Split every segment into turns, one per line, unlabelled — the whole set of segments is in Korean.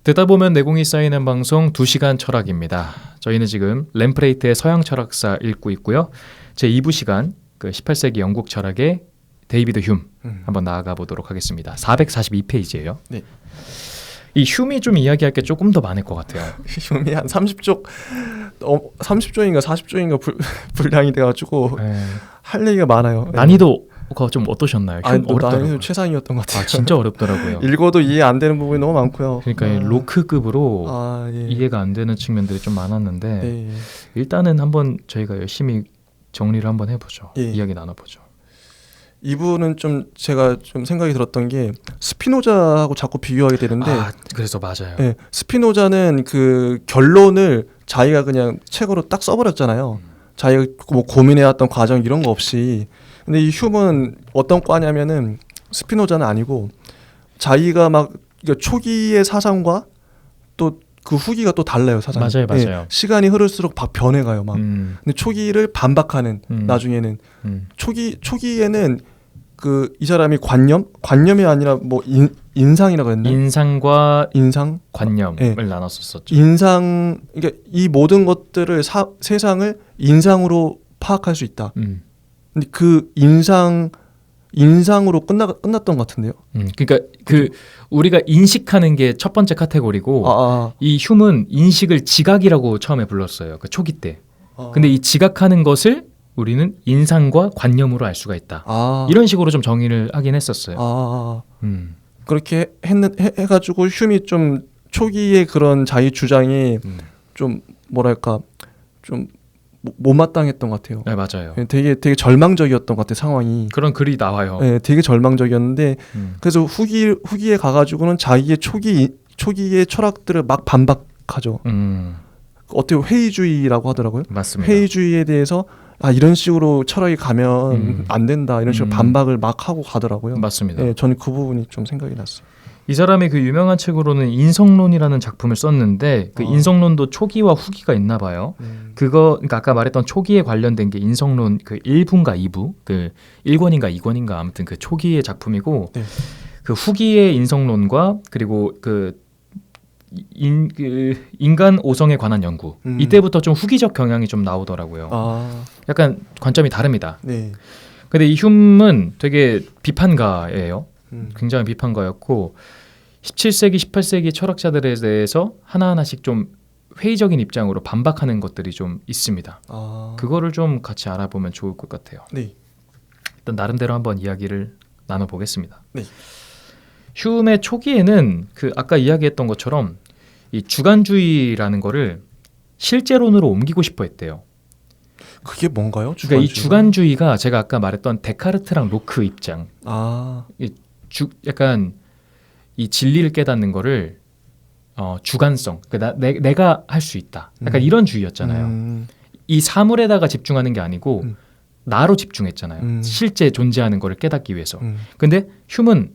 듣다 보면 내공이 쌓이는 방송 2시간 철학입니다. 저희는 지금 램프레이트의 서양 철학사 읽고 있고요. 제 2부 시간 18세기 영국 철학의 데이비드 흉 한번 나아가 보도록 하겠습니다. 442페이지예요.
네.
이 흉이 좀 이야기할 게 조금 더 많을 것 같아요.
흉이 한 30쪽, 30조인가 40조인가 분량이 돼가지고 할 얘기가 많아요.
난이도가 좀 어떠셨나요?
난이도 최상이었던 것 같아요.
진짜 어렵더라고요.
읽어도 이해 안 되는 부분이 너무 많고요.
그러니까 로크급으로
예.
이해가 안 되는 측면들이 좀 많았는데
예.
일단은 한번 저희가 열심히 정리를 한번 해보죠.
예.
이야기 나눠보죠.
이분은 좀 제가 좀 생각이 들었던 게 스피노자하고 자꾸 비교하게 되는데
그래서 맞아요.
예, 스피노자는 그 결론을 자기가 그냥 책으로 딱 써버렸잖아요. 자기가 뭐 고민해왔던 과정 이런 거 없이. 근데 이 흉은 어떤 과냐면은 스피노자는 아니고 자기가 막 초기의 사상과 또 그 후기가 또 달라요. 사상이.
맞아요.
예, 시간이 흐를수록 막 변해가요. 막. 근데 초기를 반박하는 나중에는 초기에는 그 이 사람이 관념이 아니라 뭐 인상이라고 했나?
인상과
인상
관념을 나눴었죠.
인상, 그러니까 이 모든 것들을 세상을 인상으로 파악할 수 있다. 근데 그 인상으로 끝났던 것 같은데요.
그러니까 그 우리가 인식하는 게 첫 번째 카테고리고 이 흉은 인식을 지각이라고 처음에 불렀어요. 그 초기 때. 근데 이 지각하는 것을 우리는 인상과 관념으로 알 수가 있다. 이런 식으로 좀 정의를 하긴 했었어요.
그렇게 해가지고 흉이 좀 초기의 그런 자기 주장이 좀 뭐랄까 좀 못마땅했던 것 같아요.
네, 맞아요.
되게 절망적이었던 것 같아요, 상황이.
그런 글이 나와요.
네, 되게 절망적이었는데 그래서 후기에 가가지고는 자기의 초기의 철학들을 막 반박하죠. 어떻게 회의주의라고 하더라고요.
맞습니다.
회의주의에 대해서 이런 식으로 철학이 가면 안 된다 이런 식으로 반박을 막 하고 가더라고요.
맞습니다.
네, 저는 그 부분이 좀 생각이 났어요.
이 사람이 그 유명한 책으로는 인성론이라는 작품을 썼는데 그 인성론도 초기와 후기가 있나 봐요. 그러니까 아까 말했던 초기에 관련된 게 인성론 그 1부인가 2부, 그 1권인가 2권인가 아무튼 그 초기의 작품이고
네.
그 후기의 인성론과 그리고 그 인간 오성에 관한 연구 이때부터 좀 후기적 경향이 좀 나오더라고요. 약간 관점이 다릅니다.
네.
근데 이 흉은 되게 비판가예요. 굉장히 비판가였고 17세기, 18세기 철학자들에 대해서 하나하나씩 좀 회의적인 입장으로 반박하는 것들이 좀 있습니다. 그거를 좀 같이 알아보면 좋을 것 같아요.
네.
일단 나름대로 한번 이야기를 나눠보겠습니다.
네.
흉의 초기에는 그 아까 이야기했던 것처럼 이 주관주의라는 거를 실제론으로 옮기고 싶어 했대요.
그게 뭔가요?
그러니까 이 주관주의가 제가 아까 말했던 데카르트랑 로크 입장. 약간 이 진리를 깨닫는 거를 주관성, 그러니까 내가 할 수 있다. 약간 이런 주의였잖아요. 이 사물에다가 집중하는 게 아니고 나로 집중했잖아요. 실제 존재하는 거를 깨닫기 위해서. 근데 흉은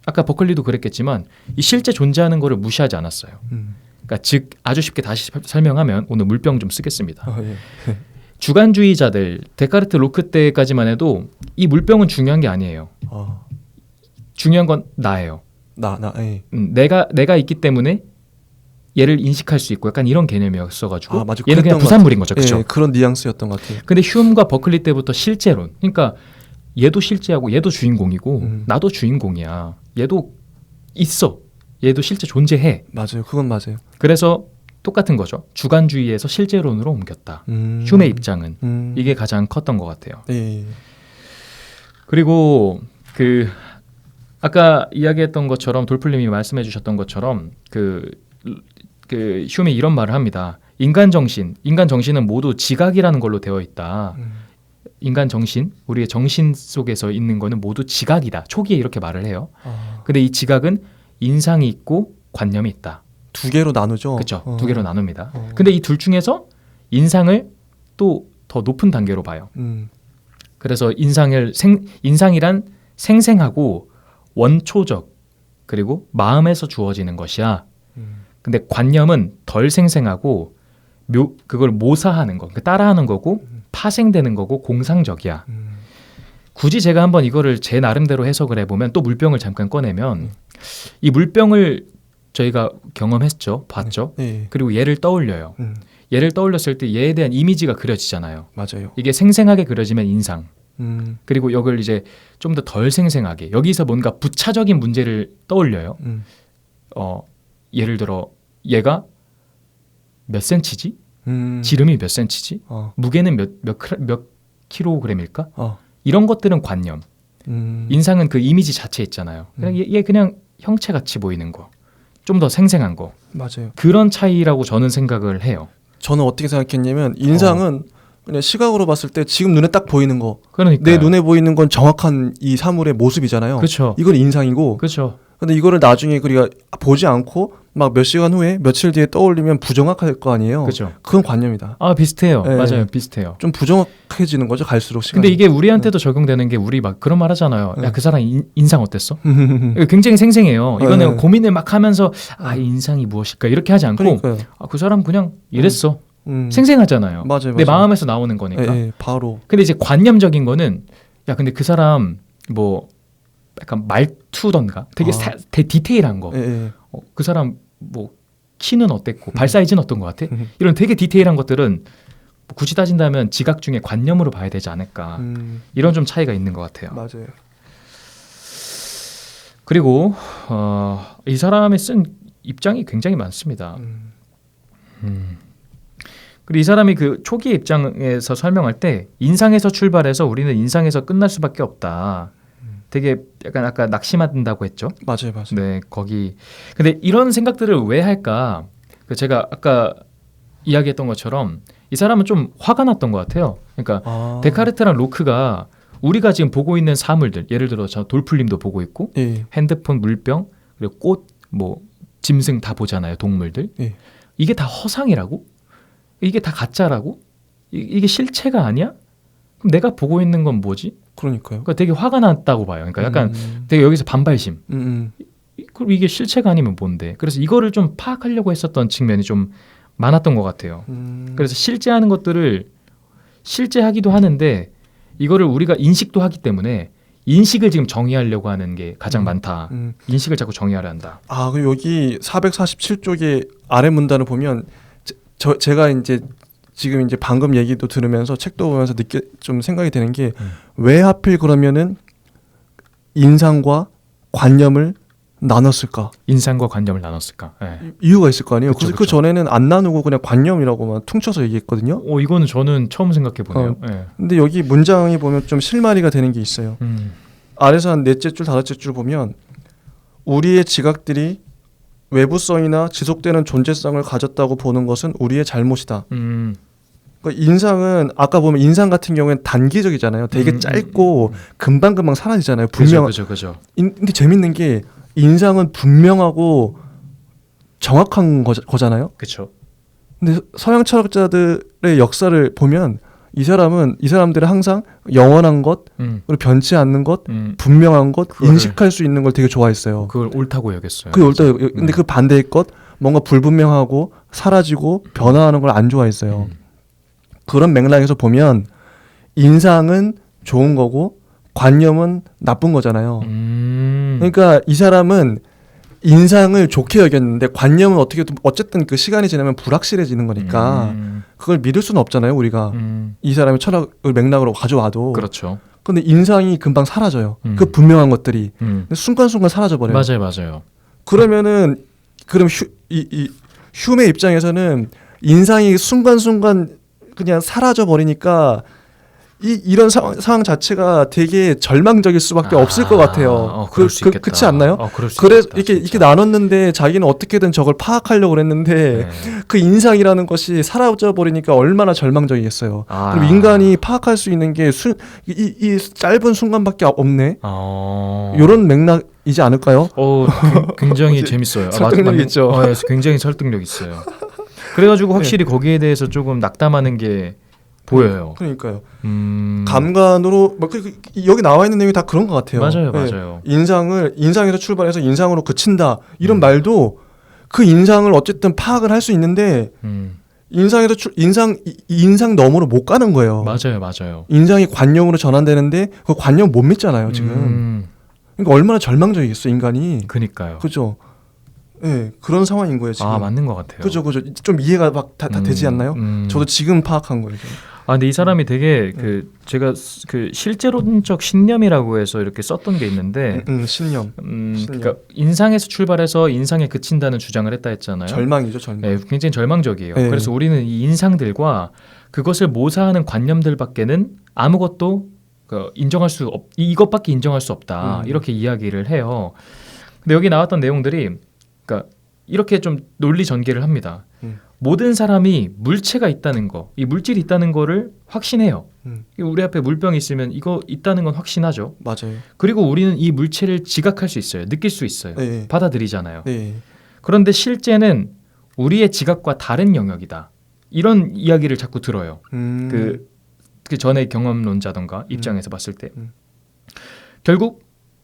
아까 버클리도 그랬겠지만 이 실제 존재하는 거를 무시하지 않았어요. 그러니까 즉 아주 쉽게 다시 설명하면 오늘 물병 좀 쓰겠습니다.
예.
주관주의자들 데카르트 로크 때까지만 해도 이 물병은 중요한 게 아니에요. 중요한 건 나예요.
예.
내가 있기 때문에 얘를 인식할 수 있고 약간 이런 개념이었어가지고
맞아.
얘는 그냥 부산물인 거죠. 그렇죠?
예, 그런 뉘앙스였던 것 같아요.
근데 휴엄과 버클리 때부터 실제론, 그러니까 얘도 실제하고 얘도 주인공이고 나도 주인공이야. 얘도 있어. 얘도 실제 존재해.
맞아요. 그건 맞아요.
그래서 똑같은 거죠. 주관주의에서 실제론으로 옮겼다. 흉의 입장은 이게 가장 컸던 것 같아요.
예.
그리고 그 아까 이야기했던 것처럼 돌플님이 말씀해주셨던 것처럼 그 흉이 이런 말을 합니다. 인간 정신은 모두 지각이라는 걸로 되어 있다. 인간 정신, 우리의 정신 속에서 있는 거는 모두 지각이다. 초기에 이렇게 말을 해요. 근데 이 지각은 인상이 있고 관념이 있다.
두 개로 나누죠.
그렇죠. 두 개로 나눕니다. 근데 이 둘 중에서 인상을 또 더 높은 단계로 봐요. 그래서 인상이란 생생하고 원초적 그리고 마음에서 주어지는 것이야. 근데 관념은 덜 생생하고 그걸 모사하는 거, 따라하는 거고 파생되는 거고 공상적이야. 굳이 제가 한번 이거를 제 나름대로 해석을 해보면 또 물병을 잠깐 꺼내면 이 물병을 저희가 경험했죠, 봤죠.
네.
그리고 얘를 떠올려요. 얘를 떠올렸을 때 얘에 대한 이미지가 그려지잖아요.
맞아요.
이게 생생하게 그려지면 인상.
음.
그리고 이걸 이제 좀 더 덜 생생하게 여기서 뭔가 부차적인 문제를 떠올려요. 예를 들어 얘가 몇 센치지? 지름이 몇 센치지? 무게는 몇 킬로그램일까? 이런 것들은 관념. 인상은 그 이미지 자체 있잖아요. 그냥 얘 그냥 형체같이 보이는 거. 좀 더 생생한 거.
맞아요.
그런 차이라고 저는 생각을 해요.
저는 어떻게 생각했냐면 인상은 그냥 시각으로 봤을 때 지금 눈에 딱 보이는 거.
그러니까
내 눈에 보이는 건 정확한 이 사물의 모습이잖아요.
그렇죠.
이건 인상이고.
그렇죠.
근데 이거를 나중에 우리가 보지 않고 막 몇 시간 후에 며칠 뒤에 떠올리면 부정확할 거 아니에요.
그렇죠.
그건 관념이다.
아 비슷해요.
네.
맞아요. 비슷해요.
좀 부정확해지는 거죠. 갈수록 시간이.
근데 이게 우리한테도 적용되는 게 우리 막 그런 말 하잖아요. 야, 그 사람 인상 어땠어? 이거 굉장히 생생해요. 이거는 고민을 막 하면서 인상이 무엇일까 이렇게 하지 않고 그 사람 그냥 이랬어. 생생하잖아요.
맞아요.
내 마음에서 나오는 거니까.
바로.
근데 이제 관념적인 거는 야 근데 그 사람 뭐 약간 말투던가 되게 되게 디테일한 거. 그 사람 뭐 키는 어땠고 발 사이즈는 어떤 것 같아? 이런 되게 디테일한 것들은 굳이 따진다면 지각 중에 관념으로 봐야 되지 않을까. 이런 좀 차이가 있는 것 같아요.
맞아요.
그리고 이 사람이 쓴 입장이 굉장히 많습니다. 그리고 이 사람이 그 초기 입장에서 설명할 때 인상에서 출발해서 우리는 인상에서 끝날 수밖에 없다. 되게 약간 아까 낙심한다고 했죠.
맞아요.
네, 거기. 근데 이런 생각들을 왜 할까? 제가 아까 이야기했던 것처럼 이 사람은 좀 화가 났던 것 같아요. 그러니까 데카르트랑 로크가 우리가 지금 보고 있는 사물들, 예를 들어 저 돌풀림도 보고 있고, 핸드폰, 물병, 그리고 꽃, 뭐 짐승 다 보잖아요, 동물들. 이게 다 허상이라고? 이게 다 가짜라고? 이게 실체가 아니야? 그럼 내가 보고 있는 건 뭐지?
그러니까요.
그러니까 되게 화가 났다고 봐요. 그러니까 약간 되게 여기서 반발심. 그럼 이게 실체가 아니면 뭔데? 그래서 이거를 좀 파악하려고 했었던 측면이 좀 많았던 것 같아요. 그래서 실제하는 것들을 실제하기도 하는데 이거를 우리가 인식도 하기 때문에 인식을 지금 정의하려고 하는 게 가장 많다. 인식을 자꾸 정의하려 한다.
그리고 여기 447쪽의 아래 문단을 보면 제가 이제 지금 이제 방금 얘기도 들으면서 책도 보면서 좀 생각이 되는 게 왜 하필 그러면은 인상과 관념을 나눴을까?
인상과 관념을 나눴을까? 네.
이유가 있을 거 아니에요.
그쵸.
그 전에는 안 나누고 그냥 관념이라고만 퉁쳐서 얘기했거든요.
이거는 저는 처음 생각해 보네요. 네.
근데 여기 문장이 보면 좀 실마리가 되는 게 있어요. 아래서 한 넷째 줄, 다섯째 줄 보면 우리의 지각들이 외부성이나 지속되는 존재성을 가졌다고 보는 것은 우리의 잘못이다. 그러니까 인상은 아까 보면 인상 같은 경우에는 단기적이잖아요. 되게 짧고 금방금방 사라지잖아요.
그죠.
근데 재밌는 게 인상은 분명하고 정확한 거잖아요.
그렇죠.
근데 서양 철학자들의 역사를 보면 이 사람들은 항상 영원한 것, 그리고 변치 않는 것, 분명한 것, 인식할 수 있는 걸 되게 좋아했어요.
그걸 옳다고 여겼어요.
그게 옳다고. 근데 그 반대의 것, 뭔가 불분명하고 사라지고 변화하는 걸 안 좋아했어요. 그런 맥락에서 보면 인상은 좋은 거고 관념은 나쁜 거잖아요. 그러니까 이 사람은 인상을 좋게 여겼는데 관념은 어쨌든 그 시간이 지나면 불확실해지는 거니까 그걸 믿을 수는 없잖아요. 우리가 이 사람의 철학을 맥락으로 가져와도.
그렇죠.
근데 인상이 금방 사라져요. 그 분명한 것들이 순간순간 사라져 버려요.
맞아요.
그럼 휴메 입장에서는 인상이 순간순간 그냥 사라져 버리니까 이런 상황 자체가 되게 절망적일 수밖에 없을 것 같아요. 그렇지 않나요? 그래서 이렇게 나눴는데 자기는 어떻게든 저걸 파악하려고 그랬는데 그 인상이라는 것이 사라져 버리니까 얼마나 절망적이겠어요. 그럼 인간이 파악할 수 있는 게 이 짧은 순간밖에 없네. 이런 맥락이지 않을까요?
굉장히 재밌어요.
설득력 있죠.
굉장히 설득력 있어요. 그래가지고 확실히 거기에 대해서 조금 낙담하는 게 보여요.
그러니까요. 감관으로 여기 나와 있는 내용이 다 그런 것 같아요.
맞아요.
인상에서 출발해서 인상으로 그친다 이런 말도 그 인상을 어쨌든 파악을 할 수 있는데 인상 너머로 못 가는 거예요.
맞아요.
인상이 관념으로 전환되는데 그 관념 못 믿잖아요 지금. 그러니까 얼마나 절망적이겠어 인간이.
그니까요.
그죠. 네, 그런 상황인 거예요 지금.
아 맞는 것 같아요.
그죠. 좀 이해가 막 다 되지 않나요? 저도 지금 파악한 거예요.
아 근데 이 사람이 되게 제가 그 실제론적 신념이라고 해서 이렇게 썼던 게 있는데
신념.
그러니까 인상에서 출발해서 인상에 그친다는 주장을 했다 했잖아요.
절망이죠, 절망.
네, 굉장히 절망적이에요.
네.
그래서 우리는 이 인상들과 그것을 모사하는 관념들밖에는 아무것도 인정할 수 이것밖에 인정할 수 없다. 이렇게 이야기를 해요. 근데 여기 나왔던 내용들이 그러니까 이렇게 좀 논리 전개를 합니다. 모든 사람이 물체가 있다는 거, 이 물질이 있다는 거를 확신해요. 우리 앞에 물병이 있으면 이거 있다는 건 확신하죠.
맞아요.
그리고 우리는 이 물체를 지각할 수 있어요. 느낄 수 있어요.
네.
받아들이잖아요.
네.
그런데 실제는 우리의 지각과 다른 영역이다. 이런 이야기를 자꾸 들어요. 그 전에 경험론자던가 입장에서 봤을 때 결국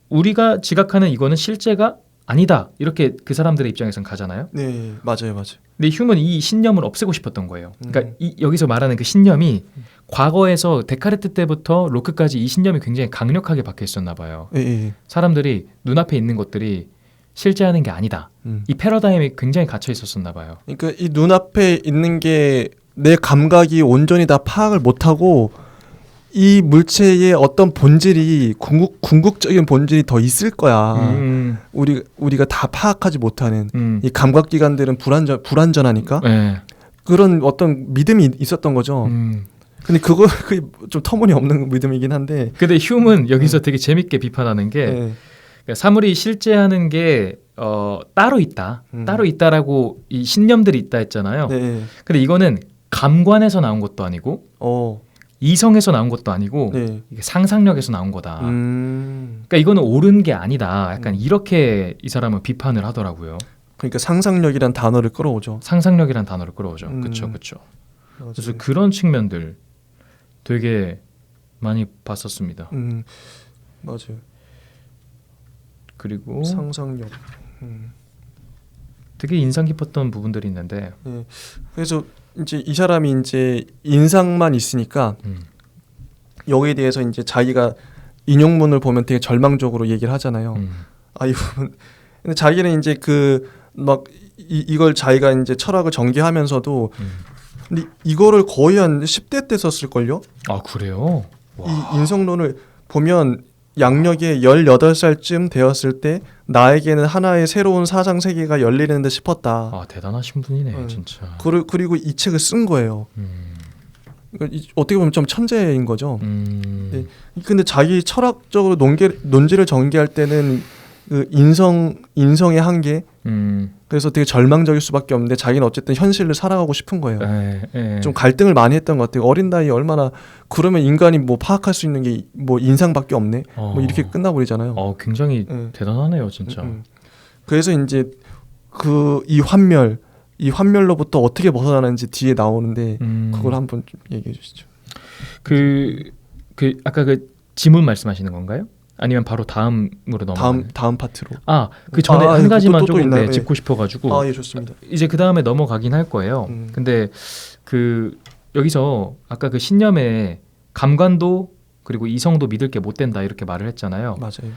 우리가 지각하는 이거는 실제가 아니다. 이렇게 그 사람들의 입장에선 가잖아요.
네, 맞아요.
근데 휴먼은 이 신념을 없애고 싶었던 거예요. 그러니까 여기서 말하는 그 신념이 과거에서 데카르트 때부터 로크까지 이 신념이 굉장히 강력하게 박혀 있었나 봐요.
네.
사람들이 눈앞에 있는 것들이 실제하는 게 아니다. 이 패러다임이 굉장히 갇혀 있었었나 봐요.
그러니까 이 눈앞에 있는 게 내 감각이 온전히 다 파악을 못하고 이 물체의 어떤 본질이 궁극적인 본질이 더 있을 거야. 우리가 다 파악하지 못하는 이 감각기관들은 불완전하니까
네.
그런 어떤 믿음이 있었던 거죠. 근데 그게 좀 터무니없는 믿음이긴 한데.
근데 휴먼 여기서 되게 재밌게 비판하는 게 그러니까 사물이 실제하는 게 따로 있다. 따로 있다라고 이 신념들이 있다 했잖아요.
네.
근데 이거는 감관에서 나온 것도 아니고 이성에서 나온 것도 아니고
네.
이게 상상력에서 나온 거다. 그러니까 이거는 옳은 게 아니다. 약간 이렇게 이 사람은 비판을 하더라고요.
그러니까 상상력이란 단어를 끌어오죠.
상상력이란 단어를 끌어오죠. 그렇죠. 그래서 그런 측면들 되게 많이 봤었습니다.
맞아요.
그리고
상상력.
되게 인상 깊었던 부분들이 있는데.
네. 그래서 이제 이 사람이 이제 인상만 있으니까 여기에 대해서 이제 자기가 인용문을 보면 되게 절망적으로 얘기를 하잖아요. 아 이분 근데 자기는 이제 그 막 이걸 자기가 이제 철학을 전개하면서도 근데 이거를 거의 한 10대 때 썼을 걸요.
아 그래요?
이 인성론을 보면 양력에 18살쯤 되었을 때 나에게는 하나의 새로운 사상 세계가 열리는 듯 싶었다.
아 대단하신 분이네 진짜.
그리고 이 책을 쓴 거예요. 어떻게 보면 좀 천재인 거죠. 네. 근데 자기 철학적으로 논지를 전개할 때는 그 인성의 한계. 그래서 되게 절망적일 수밖에 없는데 자기는 어쨌든 현실을 살아가고 싶은 거예요. 좀 갈등을 많이 했던 것 같아요. 어린 나이에 얼마나 그러면 인간이 뭐 파악할 수 있는 게 뭐 인상밖에 없네. 뭐 이렇게 끝나버리잖아요.
굉장히 대단하네요, 진짜.
그래서 이제 이 환멸로부터 어떻게 벗어나는지 뒤에 나오는데 그걸 한번 좀 얘기해 주시죠.
아까 그 지문 말씀하시는 건가요? 아니면 바로 다음으로 넘어가요?
다음 파트로.
그 전에 한 가지만
또
조금 짚고 싶어가지고.
예, 좋습니다.
이제 그 다음에 넘어가긴 할 거예요. 근데 여기서 아까 그 신념에 감관도 그리고 이성도 믿을 게 못 된다 이렇게 말을 했잖아요.
맞아요.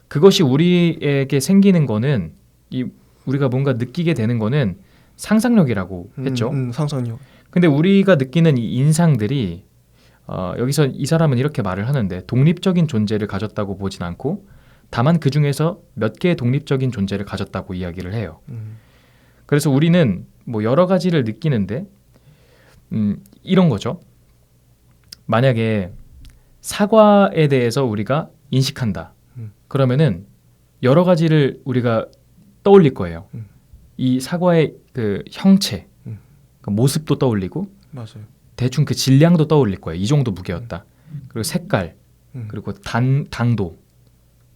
그것이 우리에게 생기는 거는 우리가 뭔가 느끼게 되는 거는 상상력이라고 했죠.
상상력.
근데 우리가 느끼는 이 인상들이 여기서 이 사람은 이렇게 말을 하는데 독립적인 존재를 가졌다고 보진 않고 다만 그 중에서 몇 개의 독립적인 존재를 가졌다고 이야기를 해요. 그래서 우리는 뭐 여러 가지를 느끼는데 이런 거죠. 만약에 사과에 대해서 우리가 인식한다. 그러면은 여러 가지를 우리가 떠올릴 거예요. 이 사과의 그 형체, 그 모습도 떠올리고
맞아요.
대충 그 질량도 떠올릴 거예요. 이 정도 무게였다. 그리고 색깔, 그리고 당도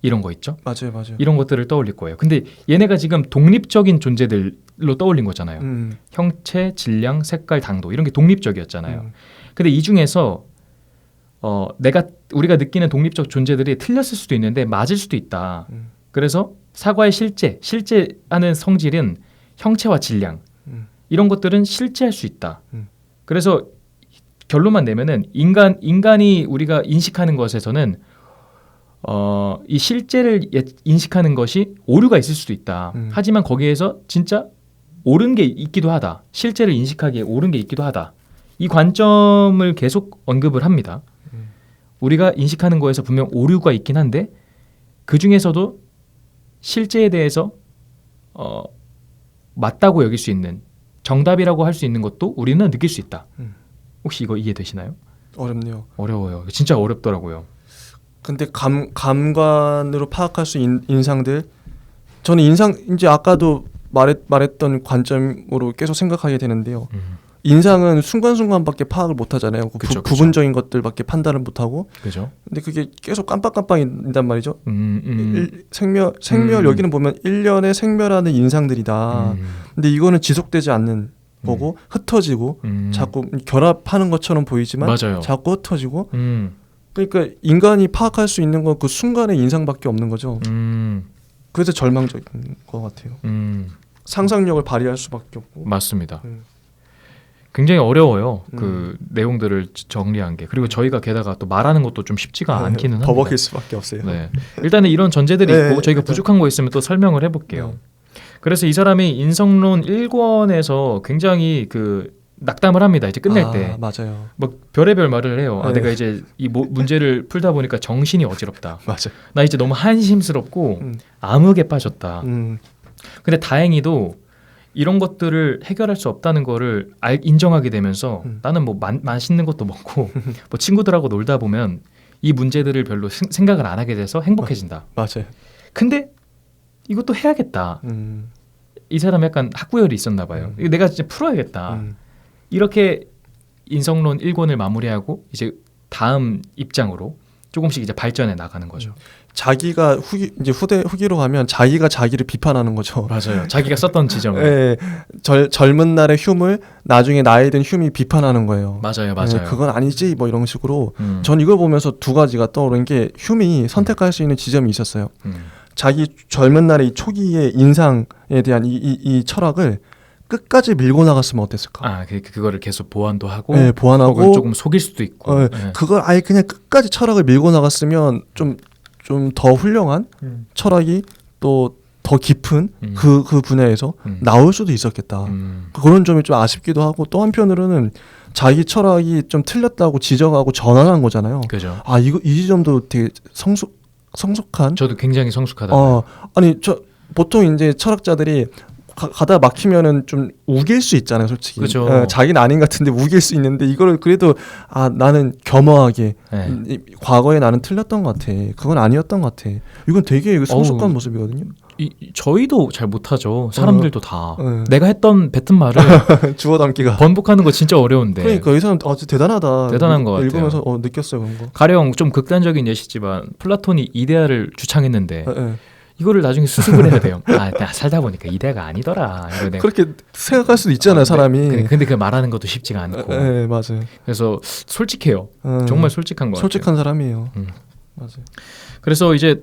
이런 거 있죠.
맞아요.
이런 것들을 떠올릴 거예요. 근데 얘네가 지금 독립적인 존재들로 떠올린 거잖아요. 형체, 질량, 색깔, 당도 이런 게 독립적이었잖아요. 근데 이 중에서 우리가 느끼는 독립적 존재들이 틀렸을 수도 있는데 맞을 수도 있다. 그래서 사과의 실제하는 성질은 형체와 질량 이런 것들은 실제할 수 있다. 그래서 결론만 내면은 인간이 우리가 인식하는 것에서는 이 실제를 인식하는 것이 오류가 있을 수도 있다. 하지만 거기에서 진짜 옳은 게 있기도 하다. 실제를 인식하기에 옳은 게 있기도 하다. 이 관점을 계속 언급을 합니다. 우리가 인식하는 거에서 분명 오류가 있긴 한데 그 중에서도 실제에 대해서 맞다고 여길 수 있는 정답이라고 할 수 있는 것도 우리는 느낄 수 있다. 혹시 이거 이해되시나요?
어렵네요.
어려워요. 진짜 어렵더라고요.
근데 감관으로 파악할 수 있는 인상들, 저는 인상 이제 아까도 말했던 관점으로 계속 생각하게 되는데요. 인상은 순간순간밖에 파악을 못 하잖아요.
그쵸.
부분적인 것들밖에 판단을 못 하고.
그죠?
근데 그게 계속 깜빡깜빡인단 말이죠. 생멸 여기는 보면 1년에 생멸하는 인상들이다. 근데 이거는 지속되지 않는 거고 흩어지고 자꾸 결합하는 것처럼 보이지만
맞아요.
자꾸 흩어지고. 그러니까 인간이 파악할 수 있는 건 그 순간의 인상밖에 없는 거죠. 그래서 절망적인 것 같아요. 상상력을 발휘할 수밖에 없고.
맞습니다. 굉장히 어려워요. 그 내용들을 정리한 게. 그리고 저희가 게다가 또 말하는 것도 좀 쉽지가 않기는 합니다.
버벅일 수밖에 없어요.
네. 일단은 이런 전제들이
네.
있고 저희가 부족한 거 있으면 또 설명을 해볼게요. 그래서 이 사람이 인성론 1권에서 굉장히 그 낙담을 합니다. 이제 끝낼 때.
맞아요.
뭐 별의별 말을 해요.
네.
내가 이제 이 문제를 풀다 보니까 정신이 어지럽다.
맞아요.
나 이제 너무 한심스럽고 암흑에 빠졌다. 근데 다행히도 이런 것들을 해결할 수 없다는 거를 인정하게 되면서 나는 뭐 맛있는 것도 먹고 뭐 친구들하고 놀다 보면 이 문제들을 별로 생각을 안 하게 돼서 행복해진다.
맞아요.
근데 이것도 해야겠다. 이 사람 약간 학구열이 있었나 봐요. 이거 내가 진짜 풀어야겠다. 이렇게 인성론 1권을 마무리하고 이제 다음 입장으로 조금씩 이제 발전해 나가는 거죠.
자기가 후기로 가면 자기가 자기를 비판하는 거죠.
맞아요. 자기가 썼던 지점을.
네, 젊은 날의 흉을 나중에 나이 든 흉이 비판하는 거예요.
맞아요.
네, 그건 아니지 뭐 이런 식으로. 전 이걸 보면서 두 가지가 떠오른 게 흉이 선택할 수 있는 지점이 있었어요. 자기 젊은 날의 이 초기의 인상에 대한 이 철학을 끝까지 밀고 나갔으면 어땠을까?
그거를 계속 보완도 하고,
네, 보완하고
조금 속일 수도 있고.
네. 그걸 아예 그냥 끝까지 철학을 밀고 나갔으면 좀 더 훌륭한 철학이 또 더 깊은 그 분야에서 나올 수도 있었겠다. 그런 점이 좀 아쉽기도 하고 또 한편으로는 자기 철학이 좀 틀렸다고 지적하고 전환한 거잖아요.
그죠.
이 지점도 되게 성숙한.
저도 굉장히 성숙하다.
보통 이제 철학자들이 가다 막히면은 좀 우길 수 있잖아요, 솔직히.
그죠.
자기는 아닌 것 같은데 우길 수 있는데 이거를 그래도 나는 겸허하게 과거에 나는 틀렸던 것 같아. 그건 아니었던 것 같아. 이건 되게 성숙한 모습이거든요.
저희도 잘 못하죠. 사람들도 다. 내가 뱉은 말을
주워 담기가
번복하는 거 진짜 어려운데.
그러니까 이 사람 아주 대단하다.
대단한 것 같아요.
읽으면서 느꼈어요, 그런 거.
가령 좀 극단적인 예시지만 플라톤이 이데아를 주창했는데 이거를 나중에 수습을 해야 돼요. 나 살다 보니까 이데아가 아니더라.
그렇게 생각할 수도 있잖아요, 사람이.
근데 그 말하는 것도 쉽지가 않고.
네, 맞아요.
그래서 솔직해요. 정말 솔직한 것 같아요.
솔직한 사람이에요. 맞아요.
그래서 이제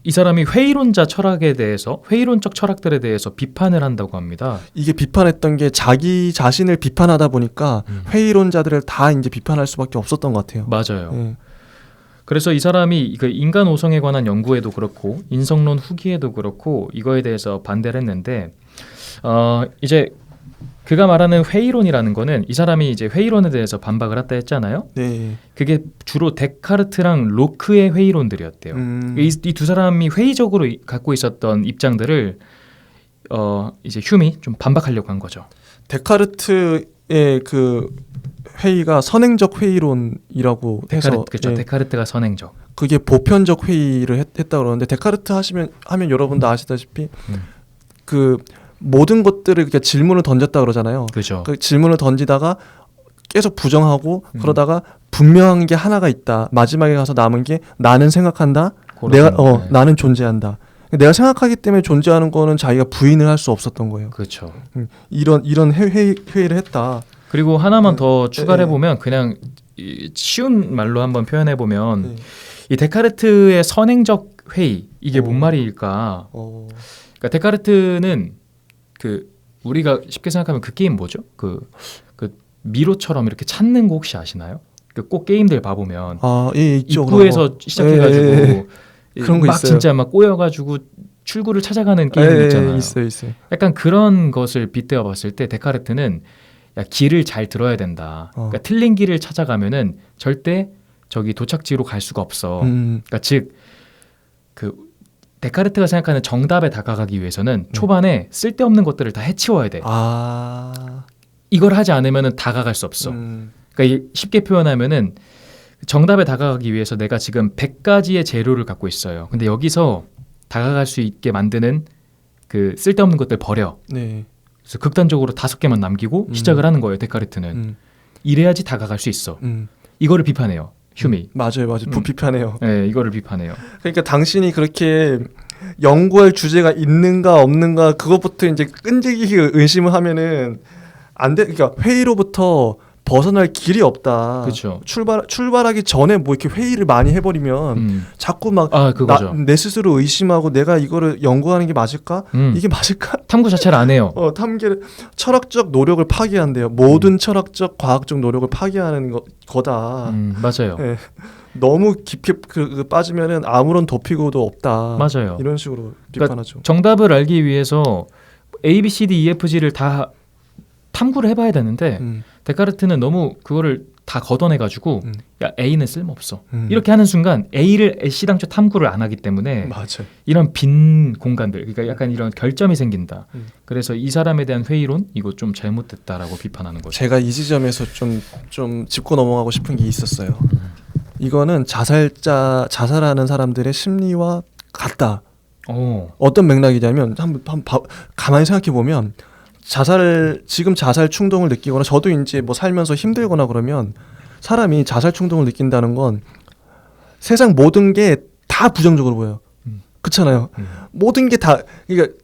이 사람이 회의론적 철학들에 대해서 비판을 한다고 합니다.
이게 비판했던 게 자기 자신을 비판하다 보니까 회의론자들을 다 이제 비판할 수밖에 없었던 것 같아요.
맞아요. 그래서 이 사람이 인간 오성에 관한 연구에도 그렇고 인성론 후기에도 그렇고 이거에 대해서 반대를 했는데 이제 그가 말하는 회의론이라는 거는 이 사람이 이제 회의론에 대해서 반박을 했다 했잖아요.
네.
그게 주로 데카르트랑 로크의 회의론들이었대요. 이 두 사람이 회의적으로 갖고 있었던 입장들을 이제 휴미 좀 반박하려고 한 거죠.
데카르트의 그 회의가 선행적 회의론이라고 해서
그렇죠. 데카르트가 선행적.
그게 보편적 회의를 했다 그러는데 데카르트 하면 여러분도 아시다시피 그 모든 것들을 이렇게 질문을 던졌다 그러잖아요.
그렇죠.
그 질문을 던지다가 계속 부정하고 그러다가 분명한 게 하나가 있다. 마지막에 가서 남은 게 나는 생각한다. 나는 존재한다. 내가 생각하기 때문에 존재하는 거는 자기가 부인을 할 수 없었던 거예요.
그렇죠.
이런 회의를 했다.
그리고 하나만 더 추가를 해보면 그냥 쉬운 말로 한번 표현해 보면 이 데카르트의 선행적 회의 이게 뭔 말일까? 그러니까 데카르트는 우리가 쉽게 생각하면 그 게임 뭐죠? 그 미로처럼 이렇게 찾는 거 혹시 아시나요? 꼭 게임들 봐보면
예, 있죠.
입구에서 시작해가지고
그런 거
막
있어요.
진짜 막 꼬여가지고 출구를 찾아가는 게임 있잖아요.
있어요.
약간 그런 것을 빗대어 봤을 때 데카르트는 야, 길을 잘 들어야 된다. 그러니까 틀린 길을 찾아가면은 절대 저기 도착지로 갈 수가 없어. 그러니까 즉 그 데카르트가 생각하는 정답에 다가가기 위해서는 초반에 쓸데없는 것들을 다 해치워야 돼. 이걸 하지 않으면은 다가갈 수 없어. 그러니까 쉽게 표현하면은 정답에 다가가기 위해서 내가 지금 100가지의 재료를 갖고 있어요. 근데 여기서 다가갈 수 있게 만드는 그 쓸데없는 것들 버려. 그래서 극단적으로 5개만 남기고 시작을 하는 거예요. 데카르트는. 이래야지 다가갈 수 있어. 이거를 비판해요. 휴미.
맞아요. 비판해요.
네, 이거를 비판해요.
그러니까 당신이 그렇게 연구할 주제가 있는가 없는가 그것부터 이제 끈질기게 의심을 하면은 안 돼. 그러니까 회의로부터 벗어날 길이 없다.
그렇죠.
출발하기 전에 뭐 이렇게 회의를 많이 해버리면 자꾸 막 내 스스로 의심하고 내가 이거를 연구하는 게 맞을까? 이게 맞을까?
탐구 자체를 안 해요.
탐구를 철학적 노력을 파기한대요. 모든 철학적 과학적 노력을 파기하는 거다.
맞아요.
네. 너무 깊게 빠지면은 아무런 도피구도 없다.
맞아요.
이런 식으로 비판하죠.
그러니까 정답을 알기 위해서 A, B, C, D, E, F, G를 다 탐구를 해봐야 되는데 데카르트는 너무 그거를 다 걷어내가지고 야 A는 쓸모없어. 이렇게 하는 순간 A를 애시당초 탐구를 안 하기 때문에
맞아요.
이런 빈 공간들, 그러니까 약간 이런 결점이 생긴다. 그래서 이 사람에 대한 회의론 이거 좀 잘못됐다라고 비판하는 거죠.
제가 이 지점에서 좀 짚고 넘어가고 싶은 게 있었어요. 이거는 자살하는 사람들의 심리와 같다. 어떤 맥락이냐면 한번 가만히 생각해 보면 지금 자살 충동을 느끼거나 저도 이제 뭐 살면서 힘들거나 그러면 사람이 자살 충동을 느낀다는 건 세상 모든 게 다 부정적으로 보여요. 그렇잖아요. 모든 게 다 그러니까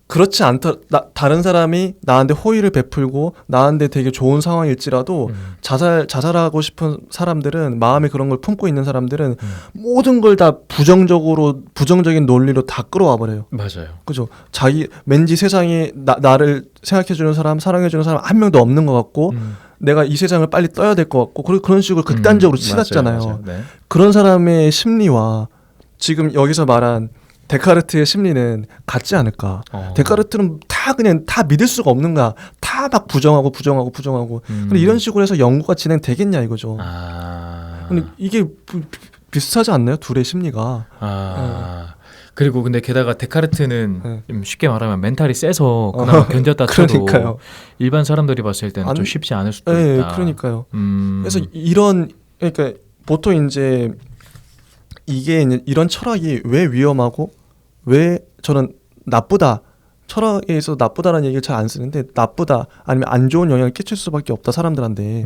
그렇지 않다. 다른 사람이 나한테 호의를 베풀고 나한테 되게 좋은 상황일지라도 자살하고 싶은 사람들은 마음에 그런 걸 품고 있는 사람들은 모든 걸 다 부정적인 논리로 다 끌어와 버려요.
맞아요.
그죠? 왠지 세상에 나를 생각해주는 사람, 사랑해주는 사람 한 명도 없는 것 같고 내가 이 세상을 빨리 떠야 될 것 같고 그런 식으로 극단적으로 치닫잖아요.
맞아요. 네.
그런 사람의 심리와 지금 여기서 말한 데카르트의 심리는 같지 않을까. 데카르트는 다 믿을 수가 없는 거야. 다 막 부정하고. 근데 이런 식으로 해서 연구가 진행되겠냐 이거죠. 근데 이게 비슷하지 않나요? 둘의 심리가.
그리고 근데 게다가 데카르트는 쉽게 말하면 멘탈이 세서 그나마 견뎠다 쳐도
그러니까요.
일반 사람들이 봤을 때는 좀 쉽지 않을 수도 있다.
그러니까요. 그래서 그러니까 보통 이제 이게 이런 철학이 왜 위험하고 왜 저는 나쁘다. 철학에서 나쁘다라는 얘기를 잘 안 쓰는데 나쁘다 아니면 안 좋은 영향을 끼칠 수밖에 없다 사람들한테.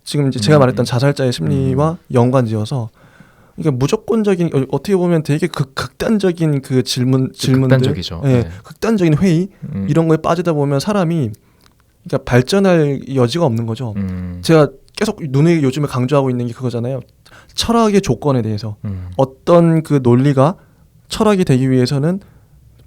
지금 이제 제가 말했던 자살자의 심리와 연관지어서 그러니까 무조건적인 어떻게 보면 되게 극단적인 그 질문들,
극단적이죠.
극단적인 회의 이런 거에 빠지다 보면 사람이 그러니까 발전할 여지가 없는 거죠. 제가 계속 눈에 요즘에 강조하고 있는 게 그거잖아요. 철학의 조건에 대해서 어떤 그 논리가 철학이 되기 위해서는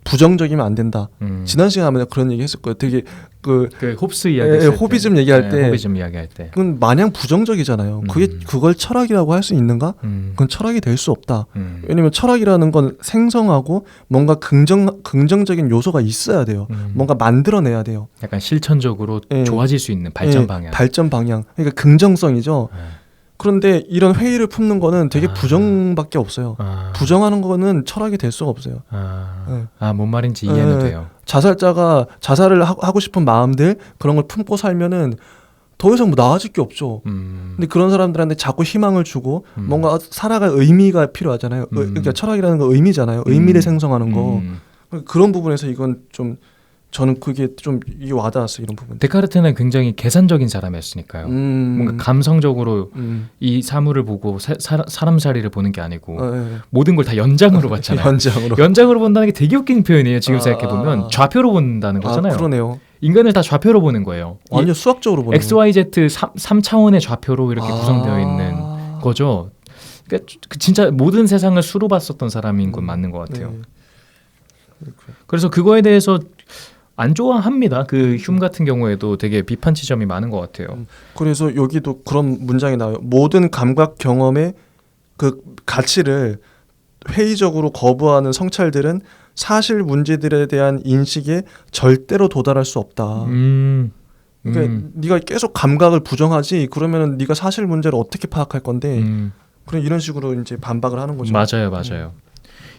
부정적이면 안 된다. 지난 시간에 그런 얘기 했을 거예요. 되게 그
홉스 이야기
호비즘 얘기할 때
호비즘 이야기할 때
그건 마냥 부정적이잖아요. 그걸 철학이라고 할 수 있는가? 그건 철학이 될 수 없다. 왜냐면 철학이라는 건 생성하고 뭔가 긍정적인 요소가 있어야 돼요. 뭔가 만들어내야 돼요.
약간 실천적으로 좋아질 수 있는 발전 방향.
발전 방향. 그러니까 긍정성이죠. 그런데 이런 회의를 품는 거는 되게 부정밖에 없어요. 부정하는 거는 철학이 될 수가 없어요.
뭔 말인지 이해는 돼요.
자살자가 자살을 하고 싶은 마음들 그런 걸 품고 살면은 더 이상 뭐 나아질 게 없죠. 근데 그런 사람들한테 자꾸 희망을 주고 뭔가 살아갈 의미가 필요하잖아요. 그러니까 철학이라는 건 의미잖아요. 의미를 생성하는 거. 그런 부분에서 이건 좀 저는 그게 좀 이게 와닿았어요. 이런 부분.
데카르트는 굉장히 계산적인 사람이었으니까요. 뭔가 감성적으로 이 사물을 보고 사람 자리를 보는 게 아니고 모든 걸 다 연장으로 봤잖아요. 연장으로 본다는 게 되게 웃긴 표현이에요. 지금 생각해 보면 좌표로 본다는 거잖아요.
그러네요.
인간을 다 좌표로 보는 거예요.
완전 수학적으로 보는
XYZ 3차원의 좌표로 이렇게 구성되어 있는 거죠. 그러니까 진짜 모든 세상을 수로 봤었던 사람인 건 맞는 것 같아요. 그래서 그거에 대해서 안 좋아합니다. 그 흉 같은 경우에도 되게 비판 지점이 많은 것 같아요.
그래서 여기도 그런 문장이 나와요. 모든 감각 경험의 그 가치를 회의적으로 거부하는 성찰들은 사실 문제들에 대한 인식에 절대로 도달할 수 없다. 그러니까 네가 계속 감각을 부정하지 그러면은 네가 사실 문제를 어떻게 파악할 건데 그런 이런 식으로 이제 반박을 하는 거죠.
맞아요.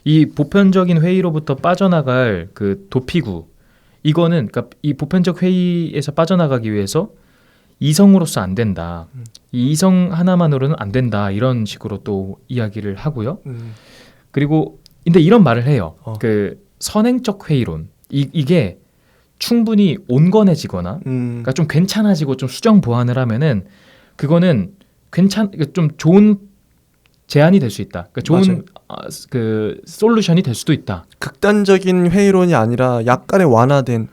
이 보편적인 회의로부터 빠져나갈 그 도피구 이거는 그러니까 이 보편적 회의에서 빠져나가기 위해서 이성으로서 안 된다. 이 이성 하나만으로는 안 된다. 이런 식으로 또 이야기를 하고요. 그리고 근데 이런 말을 해요. 그 선행적 회의론 이게 충분히 온건해지거나 그러니까 좀 괜찮아지고 좀 수정 보완을 하면은 그거는 좀 좋은 제안이 될 수 있다. 그러니까 좋은 그 솔루션이 될 수도 있다.
극단적인 회의론이 아니라 약간의 완화된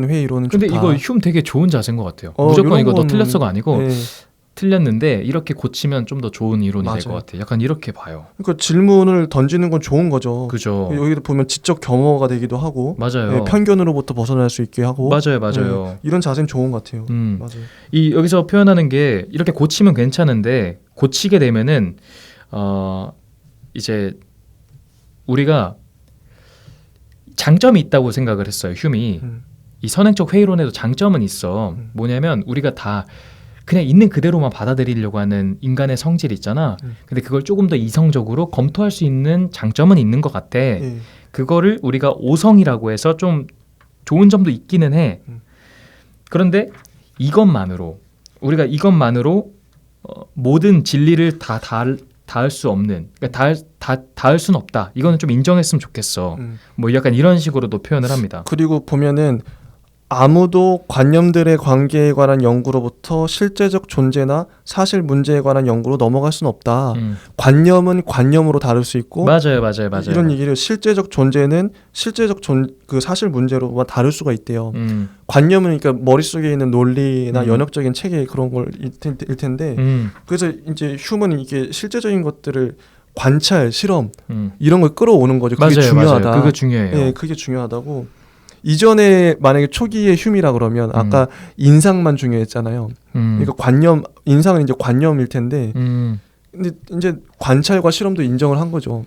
회의론은
근데
좋다.
이거 휴움 되게 좋은 자세인 것 같아요. 무조건 이거 너 틀렸어가 아니고
네.
틀렸는데 이렇게 고치면 좀 더 좋은 이론이 될
맞아요.
것 같아요. 약간 이렇게 봐요.
그러니까 질문을 던지는 건 좋은 거죠.
그죠.
여기도 보면 지적 겸허가 되기도 하고
맞아요.
네, 편견으로부터 벗어날 수 있게 하고
맞아요.
네, 이런 자세는 좋은 것 같아요. 맞아요.
이 여기서 표현하는 게 이렇게 고치면 괜찮은데 고치게 되면은 이제 우리가 장점이 있다고 생각을 했어요. 휴미. 이 선행적 회의론에도 장점은 있어. 뭐냐면 우리가 다 그냥 있는 그대로만 받아들이려고 하는 인간의 성질이 있잖아. 근데 그걸 조금 더 이성적으로 검토할 수 있는 장점은 있는 것 같아. 그거를 우리가 오성이라고 해서 좀 좋은 점도 있기는 해. 그런데 우리가 이것만으로 모든 진리를 다 닿을 수 없는, 그러니까 닿을 수는 없다. 이거는 좀 인정했으면 좋겠어. 뭐 약간 이런 식으로도 표현을 합니다.
그리고 보면은 아무도 관념들의 관계에 관한 연구로부터 실제적 존재나 사실 문제에 관한 연구로 넘어갈 수는 없다. 관념은 관념으로 다룰 수 있고
맞아요.
이런 얘기를 실제적 존재는 그 사실 문제로만 다룰 수가 있대요. 관념은 그러니까 머릿속에 있는 논리나 연역적인 체계 그런 걸 일 텐데 그래서 이제 휴먼은 이게 실제적인 것들을 관찰, 실험 이런 걸 끌어오는 거죠. 그게 중요하다.
맞아요. 그게 중요해요.
네, 그게 중요하다고. 이전에 만약에 초기의 휴미라 그러면 아까 인상만 중요했잖아요. 그러니까 인상은 이제 관념일 텐데 근데 이제 관찰과 실험도 인정을 한 거죠.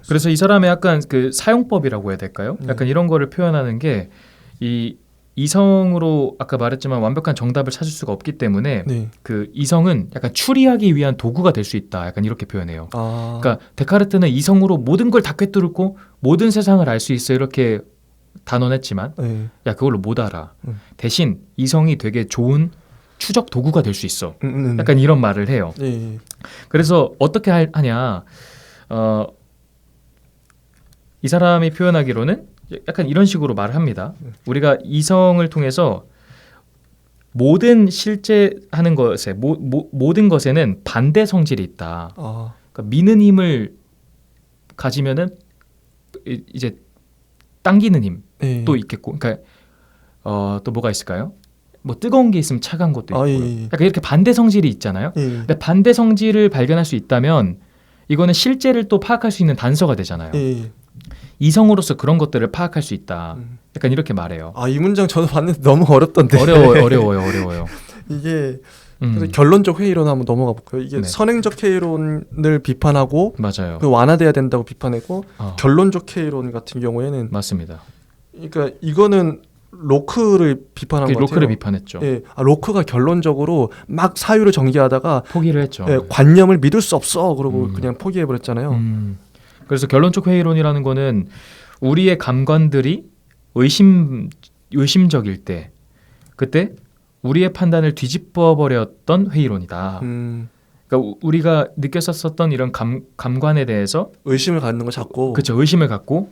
그래서 이 사람의 약간 그 사용법이라고 해야 될까요? 약간 이런 거를 표현하는 게 이 이성으로 아까 말했지만 완벽한 정답을 찾을 수가 없기 때문에 그 이성은 약간 추리하기 위한 도구가 될 수 있다. 약간 이렇게 표현해요. 그러니까 데카르트는 이성으로 모든 걸 다 꿰뚫고 모든 세상을 알 수 있어 이렇게 단언했지만 야 그걸로 못 알아. 대신 이성이 되게 좋은 추적 도구가 될 수 있어. 약간 이런 말을 해요. 그래서 어떻게 하냐. 이 사람이 표현하기로는 약간 이런 식으로 말을 합니다. 우리가 이성을 통해서 모든 실제하는 것에 모든 것에는 반대 성질이 있다. 그러니까 미는 힘을 가지면은 이제 당기는 힘도 있겠고, 그러니까 또 뭐가 있을까요? 뭐 뜨거운 게 있으면 차가운 것도 있고, 약간 이렇게 반대 성질이 있잖아요. 근데 반대 성질을 발견할 수 있다면 이거는 실제를 또 파악할 수 있는 단서가 되잖아요. 이성으로서 그런 것들을 파악할 수 있다. 약간 이렇게 말해요.
이 문장 저도 봤는데 너무 어렵던데.
어려워요.
이게 그래서 결론적 회의론 한번 넘어가 볼까요? 이게 선행적 회의론을 비판하고
맞아요.
그 완화돼야 된다고 비판했고 결론적 회의론 같은 경우에는
맞습니다.
그러니까 이거는 로크를 비판한 것 같아요.
로크를 비판했죠.
로크가 결론적으로 막 사유를 전개하다가
포기를 했죠.
관념을 믿을 수 없어 그러고 그냥 포기해버렸잖아요.
그래서 결론적 회의론이라는 거는 우리의 감관들이 의심적일 때 그때 우리의 판단을 뒤집어 버렸던 회의론이다. 그러니까 우리가 느꼈었던 이런 감관에 대해서
의심을 갖는 거 자꾸.
그렇죠. 의심을 갖고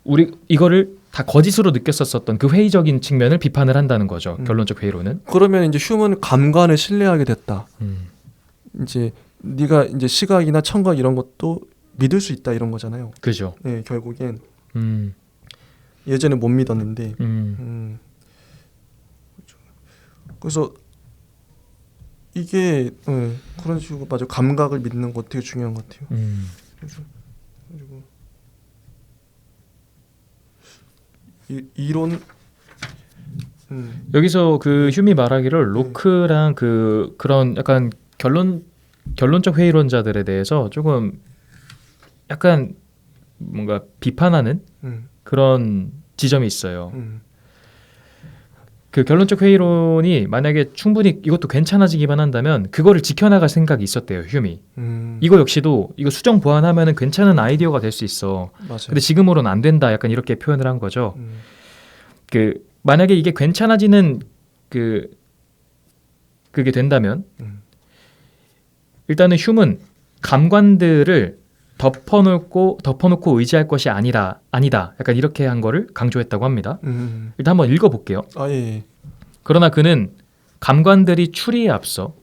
우리 이거를 다 거짓으로 느꼈었던 그 회의적인 측면을 비판을 한다는 거죠. 결론적 회의론은.
그러면 이제 휴먼은 감관을 신뢰하게 됐다. 이제 네가 이제 시각이나 청각 이런 것도 믿을 수 있다 이런 거잖아요.
그죠.
네, 결국엔 예전에 못 믿었는데. 그래서 이게 그런 식으로 맞아 감각을 믿는 거 되게 중요한 것 같아요. 그리고 이론
여기서 그 휴미 말하기를 로크랑 그런 약간 결론적 회의론자들에 대해서 조금 약간 뭔가 비판하는 그런 지점이 있어요. 그 결론적 회의론이 만약에 충분히 이것도 괜찮아지기만 한다면 그거를 지켜나갈 생각이 있었대요, 휴미. 이거 역시도 이거 수정 보완하면은 괜찮은 아이디어가 될 수 있어.
맞아요.
근데 지금으로는 안 된다. 약간 이렇게 표현을 한 거죠. 그 만약에 이게 괜찮아지는 그게 된다면 일단은 휴은 감관들을 덮어놓고 의지할 것이 아니다. 약간 이렇게 한 거를 강조했다고 합니다. 일단 한번 읽어볼게요.
예.
그러나 그는 감관들이 추리에 앞서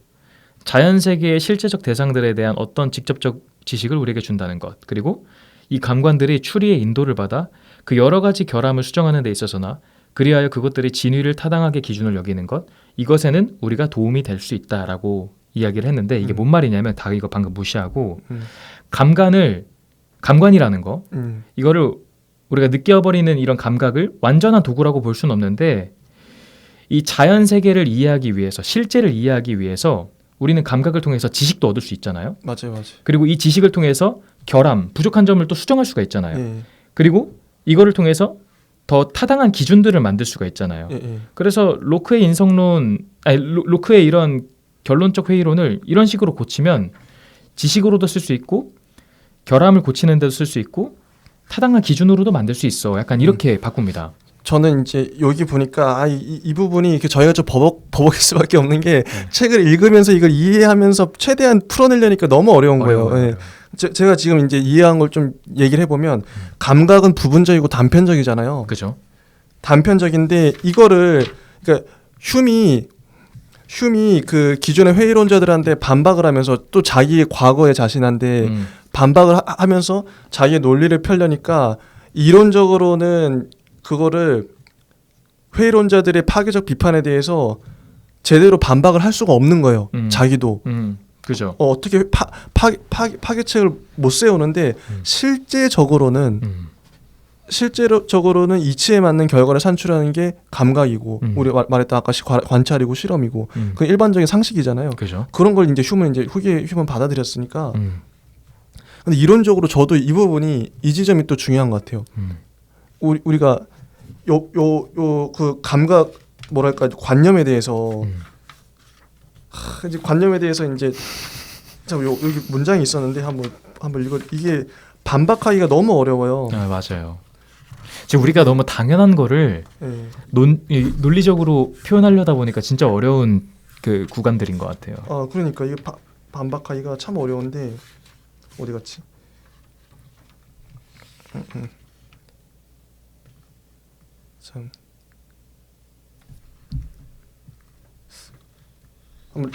자연 세계의 실제적 대상들에 대한 어떤 직접적 지식을 우리에게 준다는 것, 그리고 이 감관들이 추리의 인도를 받아 그 여러 가지 결함을 수정하는 데 있어서나 그리하여 그것들이 진위를 타당하게 기준을 여기는 것, 이것에는 우리가 도움이 될 수 있다라고 이야기를 했는데 이게 뭔 말이냐면 다 이거 방금 무시하고 감관이라는 거 이거를 우리가 느껴버리는 이런 감각을 완전한 도구라고 볼 수는 없는데 이 자연 세계를 이해하기 위해서 실제를 이해하기 위해서 우리는 감각을 통해서 지식도 얻을 수 있잖아요.
맞아요.
그리고 이 지식을 통해서 결함, 부족한 점을 또 수정할 수가 있잖아요.
예.
그리고 이거를 통해서 더 타당한 기준들을 만들 수가 있잖아요.
예.
그래서 로크의 로크의 이런 결론적 회의론을 이런 식으로 고치면 지식으로도 쓸 수 있고 결함을 고치는 데도 쓸 수 있고 타당한 기준으로도 만들 수 있어. 약간 이렇게 바꿉니다.
저는 이제 여기 보니까 이 부분이 이렇게 저희가 좀 버벅일 수밖에 없는 게 책을 읽으면서 이걸 이해하면서 최대한 풀어내려니까 너무 어려운 거예요. 예. 제가 지금 이제 이해한 걸 좀 얘기를 해보면 감각은 부분적이고 단편적이잖아요.
그죠?
단편적인데 이거를 그러니까 휴미 그 기존의 회의론자들한테 반박을 하면서 또 자기의 과거의 자신한테 반박을 하면서 자기의 논리를 펴려니까 이론적으로는 그거를 회의론자들의 파괴적 비판에 대해서 제대로 반박을 할 수가 없는 거예요. 자기도.
그죠.
어떻게 파괴책을 못 세우는데 실제적으로는 이치에 맞는 결과를 산출하는 게 감각이고 우리 말했던 아까 관찰이고 실험이고 그 일반적인 상식이잖아요.
그죠.
그런 걸 이제 후기 휴먼 받아들였으니까. 근데 이론적으로 저도 이 부분이 이 지점이 또 중요한 것 같아요. 우리가 그 감각 뭐랄까 관념에 대해서 이제 관념에 대해서 이제 여기 문장이 있었는데 한번 읽어. 이게 반박하기가 너무 어려워요.
아, 맞아요. 지금 우리가 너무 당연한 거를 논리적으로 표현하려다 보니까 진짜 어려운 그 구간들인 것 같아요.
그러니까 이게 반박하기가 참 어려운데 어디 갔지? 참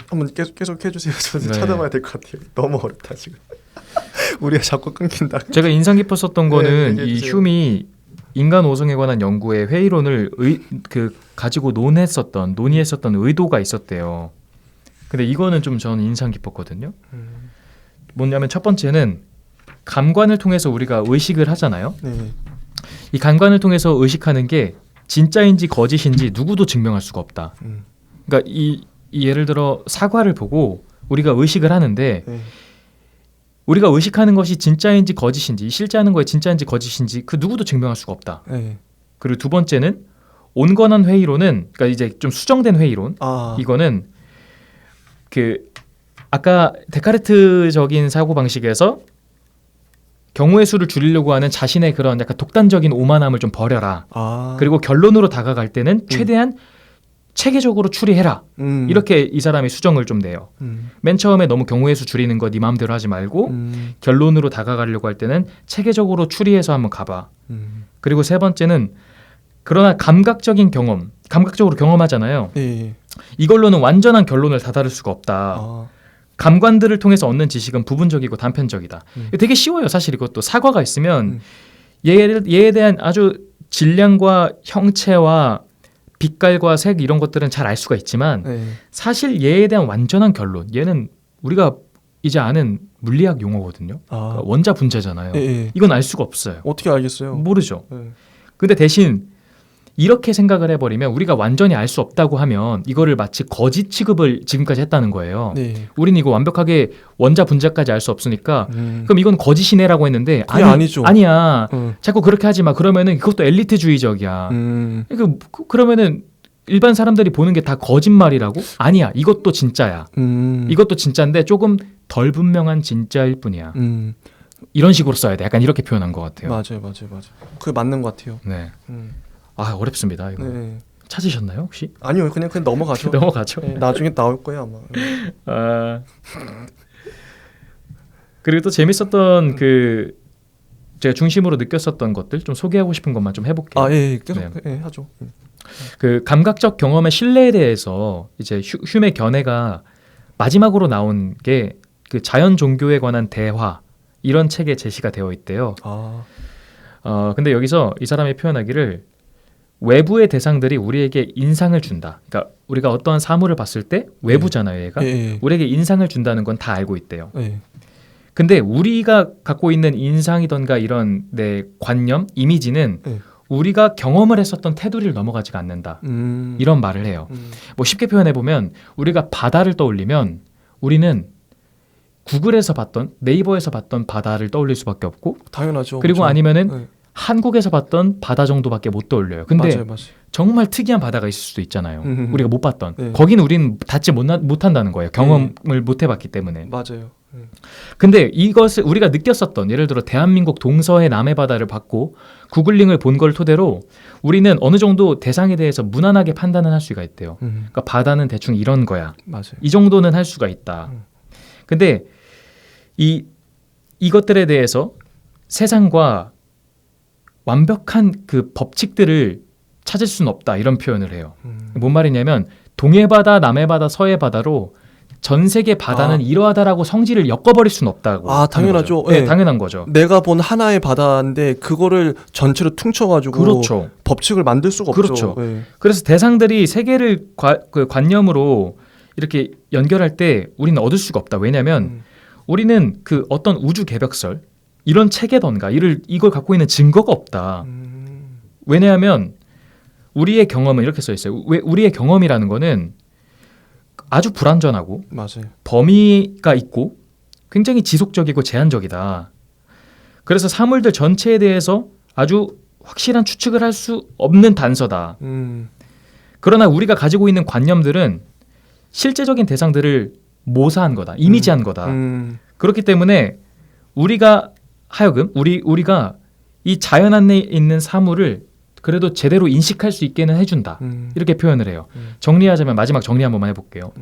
한번 계속 해주세요. 저는
네.
찾아봐야 될 것 같아요. 너무 어렵다 지금. 우리가 자꾸 끊긴다.
제가 인상 깊었었던 거는
네,
이 휴미 인간 오성에 관한 연구의 회의론을 가지고 논의했었던 의도가 있었대요. 근데 이거는 좀 저는 인상 깊었거든요. 뭐냐면 첫 번째는 감관을 통해서 우리가 의식을 하잖아요.
네.
이 감관을 통해서 의식하는 게 진짜인지 거짓인지 누구도 증명할 수가 없다. 그러니까 이 예를 들어 사과를 보고 우리가 의식을 하는데
네.
우리가 의식하는 것이 진짜인지 거짓인지 실제하는 거에 진짜인지 거짓인지 그 누구도 증명할 수가 없다.
네.
그리고 두 번째는 온건한 회의론은 그러니까 이제 좀 수정된 회의론. 이거는 아까 데카르트적인 사고 방식에서 경우의 수를 줄이려고 하는 자신의 그런 약간 독단적인 오만함을 좀 버려라. 그리고 결론으로 다가갈 때는 최대한 체계적으로 추리해라. 이렇게 이 사람이 수정을 좀 내요. 맨 처음에 너무 경우의 수 줄이는 거 네 마음대로 하지 말고 결론으로 다가가려고 할 때는 체계적으로 추리해서 한번 가봐. 그리고 세 번째는 그러나 감각적으로 경험하잖아요.
네.
이걸로는 완전한 결론을 다다를 수가 없다. 감관들을 통해서 얻는 지식은 부분적이고 단편적이다. 되게 쉬워요. 사실 이것도 사과가 있으면 얘에 대한 아주 질량과 형체와 빛깔과 색 이런 것들은 잘 알 수가 있지만 사실 얘에 대한 완전한 결론, 얘는 우리가 이제 아는 물리학 용어거든요. 그러니까 원자 분자잖아요. 이건 알 수가 없어요.
어떻게 알겠어요?
모르죠. 근데 대신 이렇게 생각을 해버리면 우리가 완전히 알 수 없다고 하면 이거를 마치 거짓 취급을 지금까지 했다는 거예요.
네.
우리는 이거 완벽하게 원자 분자까지 알 수 없으니까 그럼 이건 거짓이네라고 했는데
그게 아니죠.
아니야. 자꾸 그렇게 하지 마. 그러면은 그것도 엘리트주의적이야. 그러면은 일반 사람들이 보는 게 다 거짓말이라고? 아니야. 이것도 진짜야. 이것도 진짜인데 조금 덜 분명한 진짜일 뿐이야. 이런 식으로 써야 돼. 약간 이렇게 표현한 것 같아요.
맞아요. 그게 맞는 것 같아요.
네. 아 어렵습니다. 이거
네.
찾으셨나요 혹시?
아니요, 그냥 넘어가죠.
넘어가죠.
네, 나중에 나올 거예요 아마.
아 그리고 또 재밌었던 그 제가 중심으로 느꼈었던 것들 좀 소개하고 싶은 것만 좀 해볼게요.
예, 계속
네.
하죠.
그 감각적 경험의 신뢰에 대해서 이제 휴메 견해가 마지막으로 나온 게 그 자연 종교에 관한 대화 이런 책에 제시가 되어 있대요. 근데 여기서 이 사람이 표현하기를 외부의 대상들이 우리에게 인상을 준다. 그러니까 우리가 어떠한 사물을 봤을 때 외부잖아요, 얘가. 우리에게 인상을 준다는 건 다 알고 있대요. 근데 우리가 갖고 있는 인상이던가 이런 내 관념, 이미지는 우리가 경험을 했었던 테두리를 넘어가지가 않는다. 이런 말을 해요. 뭐 쉽게 표현해 보면 우리가 바다를 떠올리면 우리는 구글에서 봤던 네이버에서 봤던 바다를 떠올릴 수밖에 없고
당연하죠.
그리고
그렇죠.
아니면은 한국에서 봤던 바다 정도밖에 못 떠올려요. 근데
맞아요.
정말 특이한 바다가 있을 수도 있잖아요. 우리가 못 봤던.
네.
거기는 우리는 닿지 못한다는 거예요. 경험을 못 해봤기 때문에.
맞아요.
근데 이것을 우리가 느꼈었던 예를 들어 대한민국 동서의 남해 바다를 봤고 구글링을 본 걸 토대로 우리는 어느 정도 대상에 대해서 무난하게 판단을 할 수가 있대요. 그러니까 바다는 대충 이런 거야.
맞아요.
이 정도는 할 수가 있다. 근데 이것들에 대해서 세상과 완벽한 그 법칙들을 찾을 수는 없다. 이런 표현을 해요. 뭔 말이냐면 동해 바다, 남해 바다, 서해 바다로 전 세계 바다는 이러하다라고 성질을 엮어버릴 수는 없다고.
당연하죠.
네, 당연한 거죠.
내가 본 하나의 바다인데 그거를 전체로 퉁쳐가지고
그렇죠.
법칙을 만들 수가
그렇죠.
없죠. 네.
그래서 대상들이 세계를 그 관념으로 이렇게 연결할 때 우리는 얻을 수가 없다. 왜냐하면 우리는 그 어떤 우주 개벽설 이런 체계던가 이걸 갖고 있는 증거가 없다. 왜냐하면 우리의 경험은 이렇게 써 있어요. 우리의 경험이라는 거는 아주 불완전하고
맞아요.
범위가 있고 굉장히 지속적이고 제한적이다. 그래서 사물들 전체에 대해서 아주 확실한 추측을 할 수 없는 단서다. 그러나 우리가 가지고 있는 관념들은 실제적인 대상들을 모사한 거다. 이미지한 거다. 그렇기 때문에 우리가 하여금 우리가 이 자연 안에 있는 사물을 그래도 제대로 인식할 수 있게는 해준다. 이렇게 표현을 해요. 정리하자면 마지막 정리 한 번만 해볼게요.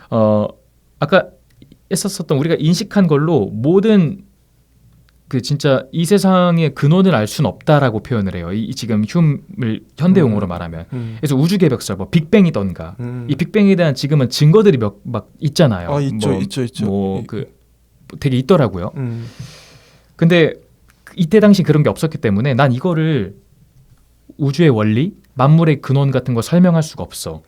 아까 했었던 우리가 인식한 걸로 모든 그 진짜 이 세상의 근원을 알 수는 없다라고 표현을 해요. 지금 흉을 현대 용어로 말하면. 그래서 우주 개벽설, 뭐 빅뱅이던가 이 빅뱅에 대한 지금은 증거들이 막 있잖아요.
있죠.
뭐 그 되게 있더라고요. 근데 이때 당시 그런 게 없었기 때문에 난 이거를 우주의 원리, 만물의 근원 같은 거 설명할 수가 없어.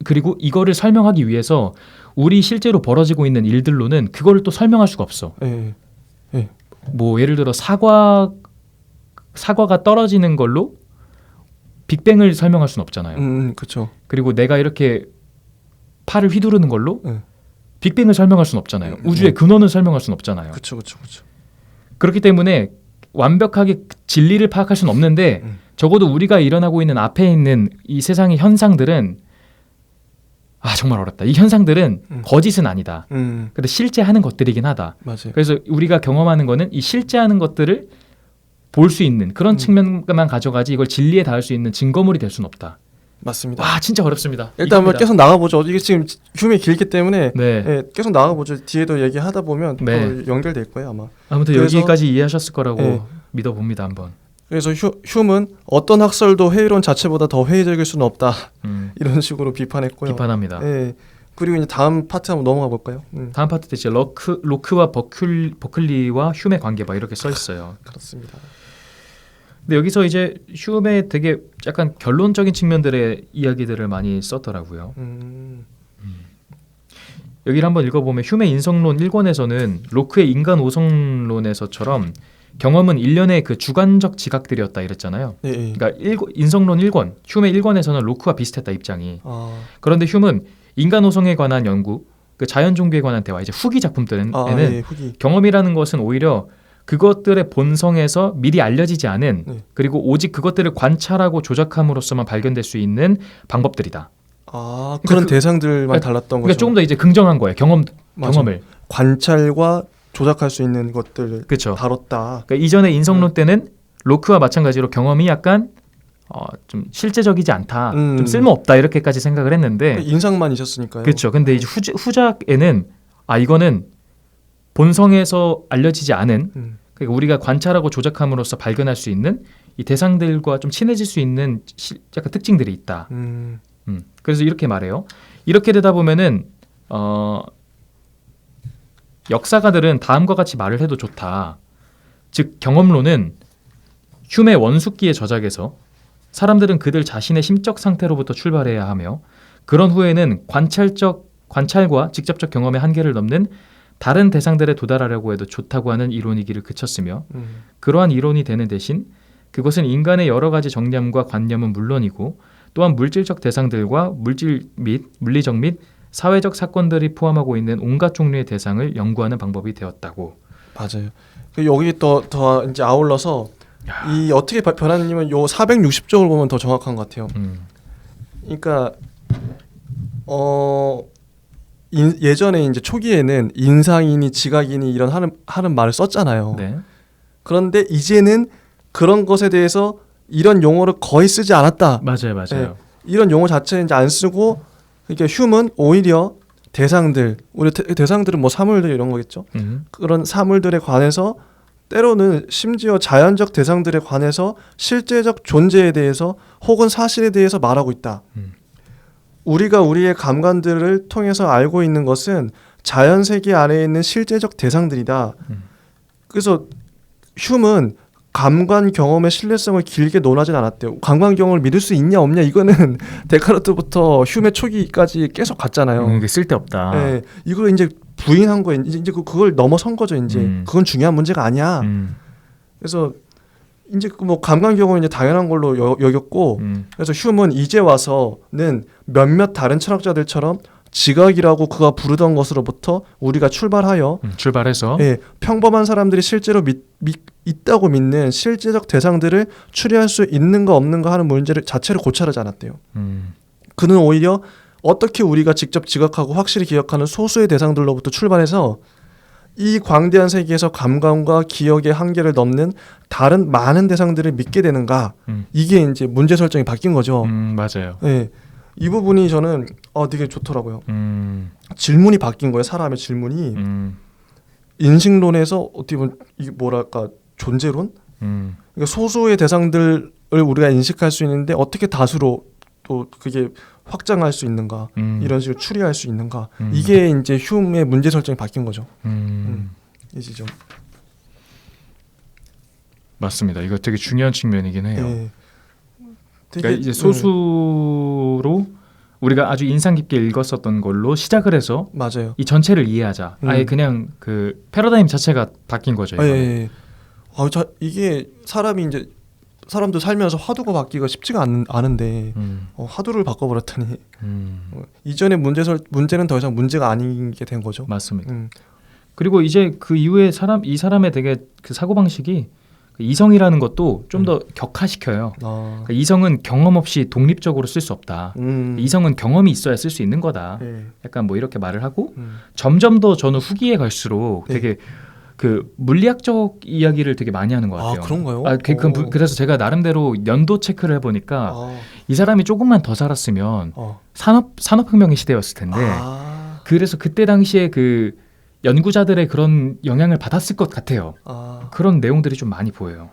그리고 이거를 설명하기 위해서 우리 실제로 벌어지고 있는 일들로는 그거를 또 설명할 수가 없어. 뭐 예를 들어 사과가 떨어지는 걸로 빅뱅을 설명할 수는 없잖아요.
그렇죠.
그리고 내가 이렇게 팔을 휘두르는 걸로 빅뱅을 설명할 수는 없잖아요. 우주의 근원을 설명할 수는 없잖아요.
그렇죠.
그렇기 때문에 완벽하게 진리를 파악할 수는 없는데 적어도 우리가 일어나고 있는 앞에 있는 이 세상의 현상들은 정말 어렵다. 이 현상들은 거짓은 아니다. 근데 실제 하는 것들이긴 하다.
맞아요.
그래서 우리가 경험하는 거는 이 실제 하는 것들을 볼 수 있는 그런 측면만 가져가지 이걸 진리에 닿을 수 있는 증거물이 될 수는 없다.
맞습니다.
와 진짜 어렵습니다.
일단 한번 계속 나가보죠. 이게 지금 흉이 길기 때문에
네.
계속 나가보죠. 뒤에도 얘기하다 보면
네.
또 연결될 거예요 아마.
아무튼
그래서,
여기까지 이해하셨을 거라고
네.
믿어봅니다 한번.
그래서 흉은 어떤 학설도 회의론 자체보다 더 회의적일 수는 없다. 이런 식으로 비판했고요.
비판합니다.
네. 그리고 이제 다음 파트 한번 넘어가 볼까요?
다음 파트 때 이제 로크와 버클리와 흉의 관계 막 이렇게 써 있어요.
그렇습니다.
근데 여기서 이제 흉의 되게 약간 결론적인 측면들의 이야기들을 많이 썼더라고요. 여기를 한번 읽어보면 흉의 인성론 1권에서는 로크의 인간 오성론에서처럼 경험은 일련의 그 주관적 지각들이었다 이랬잖아요.
예, 예.
그러니까 인성론 1권, 휴메 1권에서는 로크와 비슷했다 입장이.
아,
그런데 휴메는 인간 호성에 관한 연구, 그 자연 종교에 관한 대화, 이제 후기 작품들에는
예, 후기.
경험이라는 것은 오히려 그것들의 본성에서 미리 알려지지 않은
네.
그리고 오직 그것들을 관찰하고 조작함으로써만 발견될 수 있는 방법들이다.
아,
그러니까
그런 대상들만
그러니까-
달랐던
그러니까
거죠.
조금 더 이제 긍정한 거예요.
맞아.
경험을.
관찰과 조작할 수 있는 것들
그렇죠.
다뤘다.
그러니까 이전의 인성론 때는 로크와 마찬가지로 경험이 약간 좀 실제적이지 않다, 좀 쓸모없다 이렇게까지 생각을 했는데,
인상만 있었으니까요.
그렇죠. 근데 이제 후작에는 이거는 본성에서 알려지지 않은, 그러니까 우리가 관찰하고 조작함으로써 발견할 수 있는 이 대상들과 좀 친해질 수 있는 약간 특징들이 있다. 그래서 이렇게 말해요. 이렇게 되다 보면은 역사가들은 다음과 같이 말을 해도 좋다. 즉 경험론은 휴메 원숙기의 저작에서 사람들은 그들 자신의 심적 상태로부터 출발해야 하며 그런 후에는 관찰과 직접적 경험의 한계를 넘는 다른 대상들에 도달하려고 해도 좋다고 하는 이론이기를 그쳤으며 그러한 이론이 되는 대신 그것은 인간의 여러 가지 정념과 관념은 물론이고 또한 물질적 대상들과 물리적 및 사회적 사건들이 포함하고 있는 온갖 종류의 대상을 연구하는 방법이 되었다고.
맞아요. 여기 더 이제 아울러서 이 어떻게 변하냐면 요 460쪽을 보면 더 정확한 것 같아요. 그러니까 예전에 이제 초기에는 인상이니 지각이니 이런 하는 말을 썼잖아요.
네.
그런데 이제는 그런 것에 대해서 이런 용어를 거의 쓰지 않았다.
맞아요.
네. 이런 용어 자체는 이제 안 쓰고 그러니까 휴먼 오히려 대상들, 우리 대상들은 뭐 사물들 이런 거겠죠. 그런 사물들에 관해서 때로는 심지어 자연적 대상들에 관해서 실제적 존재에 대해서 혹은 사실에 대해서 말하고 있다. 우리가 우리의 감관들을 통해서 알고 있는 것은 자연 세계 안에 있는 실제적 대상들이다. 그래서 휴먼 감관 경험의 신뢰성을 길게 논하진 않았대요. 감관 경험을 믿을 수 있냐 없냐 이거는 데카르트부터 휴메 초기까지 계속 갔잖아요.
이게 쓸데없다.
네, 이걸 이제 부인한 거예요. 이제 그걸 넘어선 거죠. 이제 그건 중요한 문제가 아니야. 그래서 이제 뭐 감관 경험은 이제 당연한 걸로 여겼고, 그래서 휴먼 이제 와서는 몇몇 다른 철학자들처럼 지각이라고 그가 부르던 것으로부터 우리가 출발해서 평범한 사람들이 실제로 있다고 믿는 실제적 대상들을 추리할 수 있는가 없는가 하는 문제를 자체를 고찰하지 않았대요. 그는 오히려 어떻게 우리가 직접 지각하고 확실히 기억하는 소수의 대상들로부터 출발해서 이 광대한 세계에서 감감과 기억의 한계를 넘는 다른 많은 대상들을 믿게 되는가. 이게 이제 문제 설정이 바뀐 거죠.
맞아요.
네. 이 부분이 저는 되게 좋더라고요. 질문이 바뀐 거예요. 사람의 질문이. 인식론에서 어떻게 보면 이게 뭐랄까 존재론? 그러니까 소수의 대상들을 우리가 인식할 수 있는데 어떻게 다수로 또 그게 확장할 수 있는가? 이런 식으로 추리할 수 있는가? 이게 이제 휴메의 문제 설정이 바뀐 거죠. 이 지점.
맞습니다. 이거 되게 중요한 측면이긴 해요.
네.
그러니까 이제 소수로 우리가 아주 인상 깊게 읽었었던 걸로 시작을 해서
맞아요.
이 전체를 이해하자. 아예 그냥 그 패러다임 자체가 바뀐 거죠.
예. 이게 사람도 살면서 화두가 바뀌기가 쉽지가 않은데 화두를 바꿔버렸더니 이전의 문제는 더 이상 문제가 아닌 게 된 거죠.
맞습니다. 그리고 이제 그 이후에 이 사람의 되게 그 사고 방식이 이성이라는 것도 좀 더 격화시켜요. 그러니까 이성은 경험 없이 독립적으로 쓸 수 없다. 이성은 경험이 있어야 쓸 수 있는 거다. 약간 뭐 이렇게 말을 하고 점점 더 저는 후기에 갈수록 되게 그 물리학적 이야기를 되게 많이 하는 것 같아요.
그런가요?
그래서 제가 나름대로 연도 체크를 해보니까 이 사람이 조금만 더 살았으면 산업혁명의 시대였을 텐데 그래서 그때 당시에 그 연구자들의 그런 영향을 받았을 것 같아요. 그런 내용들이 좀 많이 보여요.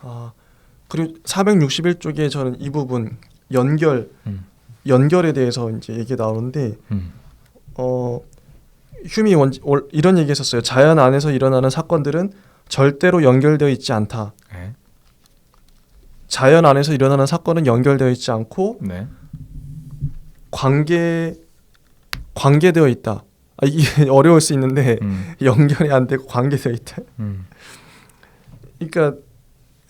그리고 461쪽에 저는 이 부분 연결에 대해서 이제 얘기 나오는데 휴미 이런 얘기했었어요. 자연 안에서 일어나는 사건들은 절대로 연결되어 있지 않다. 자연 안에서 일어나는 사건은 연결되어 있지 않고 관계되어 있다. 이게 어려울 수 있는데 연결이 안 되고 관계되어 있다. 그러니까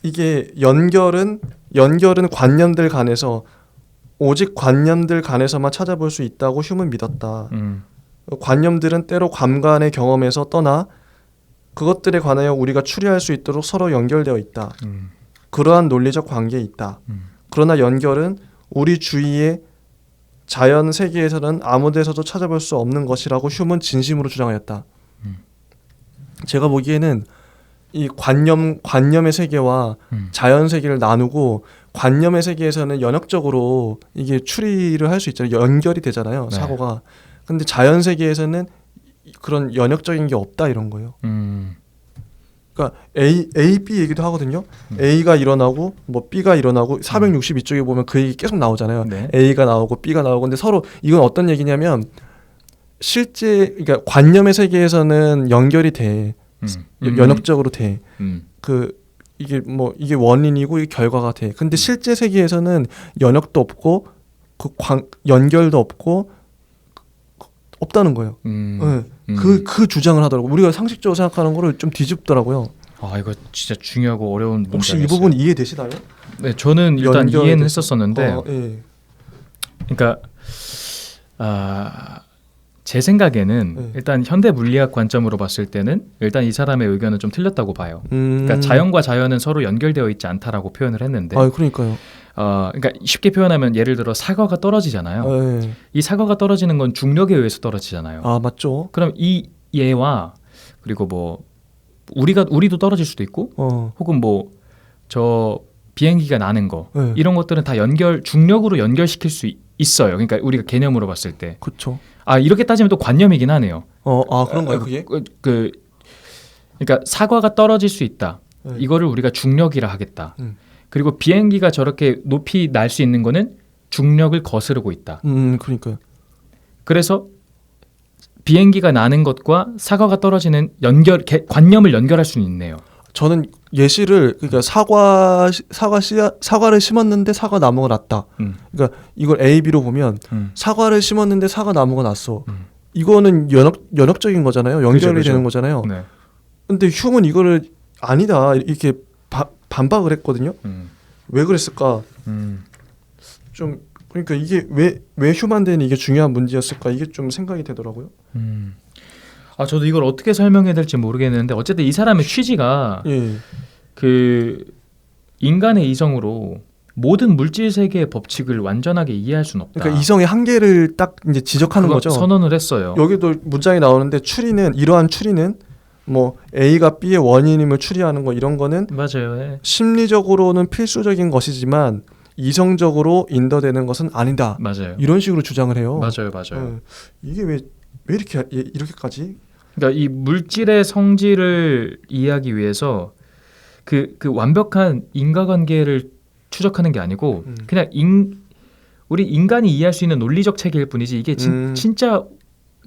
이게 연결은 관념들 간에서 오직 관념들 간에서만 찾아볼 수 있다고 휴먼 믿었다. 관념들은 때로 감관의 경험에서 떠나 그것들에 관하여 우리가 추리할 수 있도록 서로 연결되어 있다. 그러한 논리적 관계에 있다. 그러나 연결은 우리 주위의 자연 세계에서는 아무 데서도 찾아볼 수 없는 것이라고 휴먼 진심으로 주장하였다. 제가 보기에는 이 관념의 세계와 자연 세계를 나누고 관념의 세계에서는 연역적으로 이게 추리를 할 수 있잖아요. 연결이 되잖아요.
네.
사고가. 근데 자연 세계에서는 그런 연역적인 게 없다 이런 거예요. 그러니까 A, B 얘기도 하거든요. A가 일어나고 뭐 B가 일어나고 462쪽에 보면 그 얘기 계속 나오잖아요.
네.
A가 나오고 B가 나오고 근데 서로 이건 어떤 얘기냐면 실제 그러니까 관념의 세계에서는 연결이 돼. 연역적으로 돼. 이게 원인이고 이게 결과가 돼. 근데 실제 세계에서는 연역도 없고 연결도 없고 없다는 거예요. 그 주장을 하더라고. 우리가 상식적으로 생각하는 거를 좀 뒤집더라고요.
아 이거 진짜 중요하고 어려운
혹시 이
문제였어요.
부분 이해되시나요?
네, 저는 일단 이해는 했었었는데,
예.
그러니까 제 생각에는 일단 현대 물리학 관점으로 봤을 때는 일단 이 사람의 의견은 좀 틀렸다고 봐요. 그러니까 자연과 자연은 서로 연결되어 있지 않다라고 표현을 했는데,
그러니까요.
그러니까 쉽게 표현하면 예를 들어 사과가 떨어지잖아요.
예.
이 사과가 떨어지는 건 중력에 의해서 떨어지잖아요.
맞죠.
그럼 이 얘와 그리고 뭐 우리도 떨어질 수도 있고, 혹은 뭐 저 비행기가 나는 거 이런 것들은 다 중력으로 연결시킬 수 있어요. 그러니까 우리가 개념으로 봤을 때.
그렇죠.
이렇게 따지면 또 관념이긴 하네요.
그런가요, 그게?
그러니까 사과가 떨어질 수 있다. 이거를 우리가 중력이라 하겠다. 그리고 비행기가 저렇게 높이 날 수 있는 거는 중력을 거스르고 있다.
그러니까요.
그래서 비행기가 나는 것과 사과가 떨어지는 관념을 연결할 수는 있네요.
저는 예시를 그러니까 사과를 심었는데 사과 나무가 났다. 그러니까 이걸 A, B로 보면 사과를 심었는데 사과 나무가 났어. 이거는 연역적인 거잖아요. 연결이
그죠.
되는 거잖아요.
네.
근데 휴먼 이거를 아니다 이렇게 반박을 했거든요. 왜 그랬을까? 좀 그러니까 이게 왜 휴먼대는 이게 중요한 문제였을까? 이게 좀 생각이 되더라고요.
저도 이걸 어떻게 설명해야 될지 모르겠는데 어쨌든 이 사람의 취지가 그 인간의 이성으로 모든 물질 세계의 법칙을 완전하게 이해할 수는 없다.
그러니까 이성의 한계를 딱 이제 지적하는 거죠.
선언을 했어요.
여기도 문장이 나오는데 이러한 추리는 뭐 A가 B의 원인임을 추리하는 거 이런 거는
맞아요. 네.
심리적으로는 필수적인 것이지만 이성적으로 인도되는 것은 아니다.
맞아요.
이런 식으로 주장을 해요.
맞아요.
이게 왜 이렇게까지?
그러니까 이 물질의 성질을 이해하기 위해서 그 완벽한 인과관계를 추적하는 게 아니고 그냥 우리 인간이 이해할 수 있는 논리적 체계일 뿐이지 이게 진짜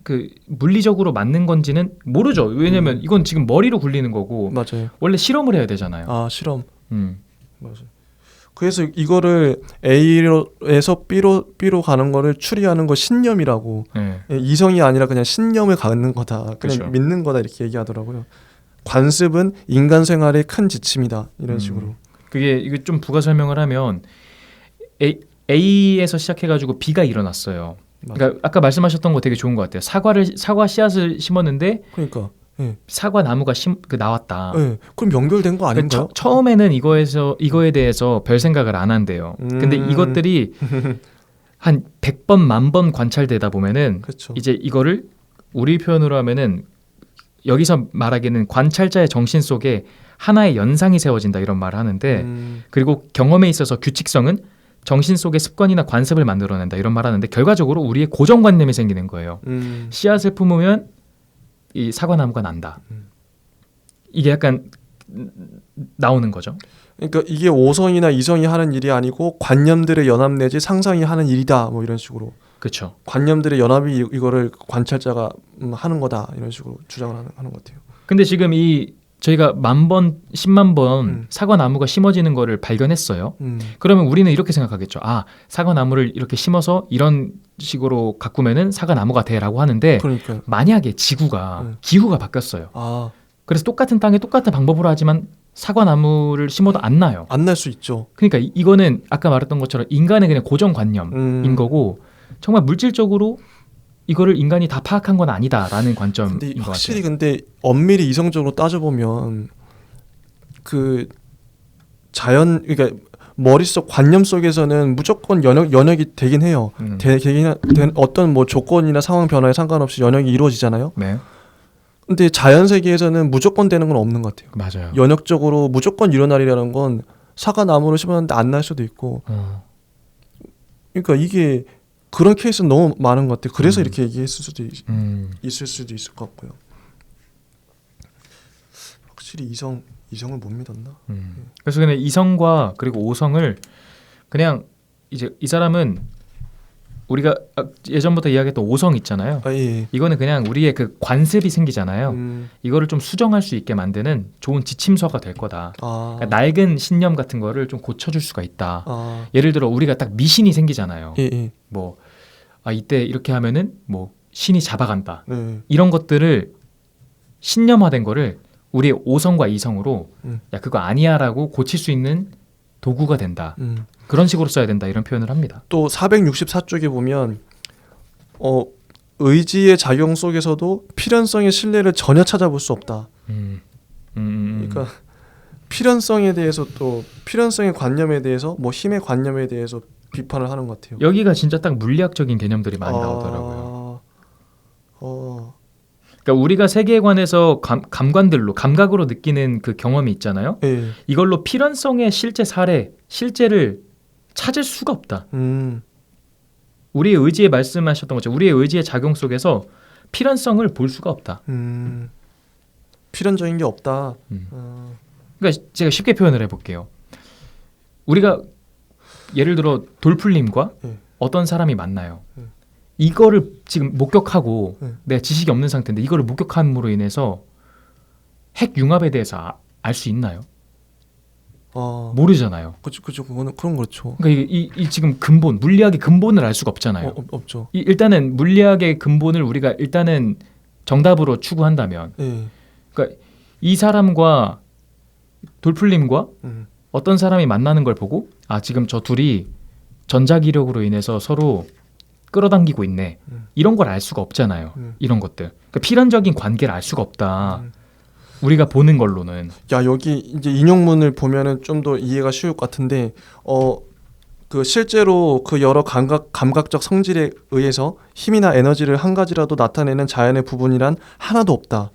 그 물리적으로 맞는 건지는 모르죠. 왜냐면 이건 지금 머리로 굴리는 거고
맞아요.
원래 실험을 해야 되잖아요.
실험. 맞아요. 그래서 이거를 A에서 B로 가는 거를 추리하는 거 신념이라고.
네.
이성이 아니라 그냥 신념을 갖는 거다. 그냥
그렇죠.
믿는 거다 이렇게 얘기하더라고요. 관습은 인간 생활의 큰 지침이다. 이런 식으로.
이게 좀 부가 설명을 하면 A에서 시작해가지고 B가 일어났어요. 그러니까 아까 말씀하셨던 거 되게 좋은 것 같아요. 사과 씨앗을 심었는데
그러니까
사과 나무가 나왔다.
그럼 연결된 거 아닌가요?
처음에는 이거에 대해서 별 생각을 안 한대요. 근데 이것들이 한 100번, 10,000번 관찰되다 보면은
그쵸.
이제 이거를 우리 표현으로 하면은 여기서 말하기는 관찰자의 정신 속에 하나의 연상이 세워진다 이런 말을 하는데 그리고 경험에 있어서 규칙성은 정신 속의 습관이나 관습을 만들어낸다 이런 말 하는데 결과적으로 우리의 고정관념이 생기는 거예요. 씨앗을 품으면 이 사과나무가 난다. 이게 약간 나오는 거죠.
그러니까 이게 오성이나 이성이 하는 일이 아니고 관념들의 연합 내지 상상이 하는 일이다. 뭐 이런 식으로.
그렇죠.
관념들의 연합이 이거를 관찰자가 하는 거다. 이런 식으로 주장을 하는 것 같아요.
근데 지금 저희가 10,000번, 100,000번 사과나무가 심어지는 거를 발견했어요. 그러면 우리는 이렇게 생각하겠죠. 사과나무를 이렇게 심어서 이런 식으로 가꾸면은 사과나무가 돼라고 하는데 만약에 지구가 기후가 바뀌었어요. 그래서 똑같은 땅에 똑같은 방법으로 하지만 사과나무를 심어도 안 나요.
안 날 수 있죠.
그러니까 이거는 아까 말했던 것처럼 인간의 그냥 고정관념인 거고 정말 물질적으로 이거를 인간이 다 파악한 건 아니다라는 관점인
근데
것
확실히
같아요.
근데 엄밀히 이성적으로 따져보면 그 자연 그러니까 머릿속 관념 속에서는 무조건 연역이 되긴 해요. 어떤 뭐 조건이나 상황 변화에 상관없이 연역이 이루어지잖아요.
네,
근데 자연 세계에서는 무조건 되는 건 없는 것 같아요.
맞아요.
연역적으로 무조건 일어나리라는 건 사과 나무를 심었는데 안 날 수도 있고. 그러니까 이게 그런 케이스는 너무 많은 것 같아요. 그래서 이렇게 얘기했을 수도 있을 수도 있을 것 같고요. 확실히 이성을 못 믿었나?
그래서 그냥 이성과 그리고 오성을 그냥 이제 이 사람은 우리가 예전부터 이야기했던 오성 있잖아요.
아, 예.
이거는 그냥 우리의 그 관습이 생기잖아요. 이거를 좀 수정할 수 있게 만드는 좋은 지침서가 될 거다. 그러니까 낡은 신념 같은 거를 좀 고쳐줄 수가 있다. 예를 들어 우리가 딱 미신이 생기잖아요.
예.
뭐 이때 이렇게 하면은 뭐 신이 잡아간다.
네.
이런 것들을 신념화된 거를 우리의 오성과 이성으로 야 그거 아니야라고 고칠 수 있는 도구가 된다. 그런 식으로 써야 된다 이런 표현을 합니다.
또 464쪽에 보면 의지의 작용 속에서도 필연성의 신뢰를 전혀 찾아볼 수 없다. 그러니까 필연성에 대해서 또 필연성의 관념에 대해서 뭐 힘의 관념에 대해서 비판을 하는 것 같아요.
여기가 진짜 딱 물리학적인 개념들이 많이 나오더라고요. 그러니까 우리가 세계에 관해서 감관들로 감각으로 느끼는 그 경험이 있잖아요.
예.
이걸로 필연성의 실제 사례, 실제를 찾을 수가 없다. 우리의 의지에 말씀하셨던 것처럼 우리의 의지의 작용 속에서 필연성을 볼 수가 없다.
필연적인 게 없다.
그러니까 제가 쉽게 표현을 해볼게요. 우리가 예를 들어 돌풀님과 어떤 사람이 만나요. 이거를 지금 목격하고 내가 지식이 없는 상태인데 이거를 목격함으로 인해서 핵 융합에 대해서 알 수 있나요? 모르잖아요.
그렇죠. 그건 그렇죠.
그러니까 이 지금 근본 물리학의 근본을 알 수가 없잖아요.
없죠.
일단은 물리학의 근본을 우리가 일단은 정답으로 추구한다면, 그러니까 이 사람과 돌풀님과 어떤 사람이 만나는 걸 보고 지금 저 둘이 전자기력으로 인해서 서로 끌어당기고 있네. 이런 걸 알 수가 없잖아요. 이런 것들. 그러니까 필연적인 관계를 알 수가 없다. 우리가 보는 걸로는.
야 여기 이제 인용문을 보면은 좀 더 이해가 쉬울 것 같은데 그 실제로 그 여러 감각적 성질에 의해서 힘이나 에너지를 한 가지라도 나타내는 자연의 부분이란 하나도 없다.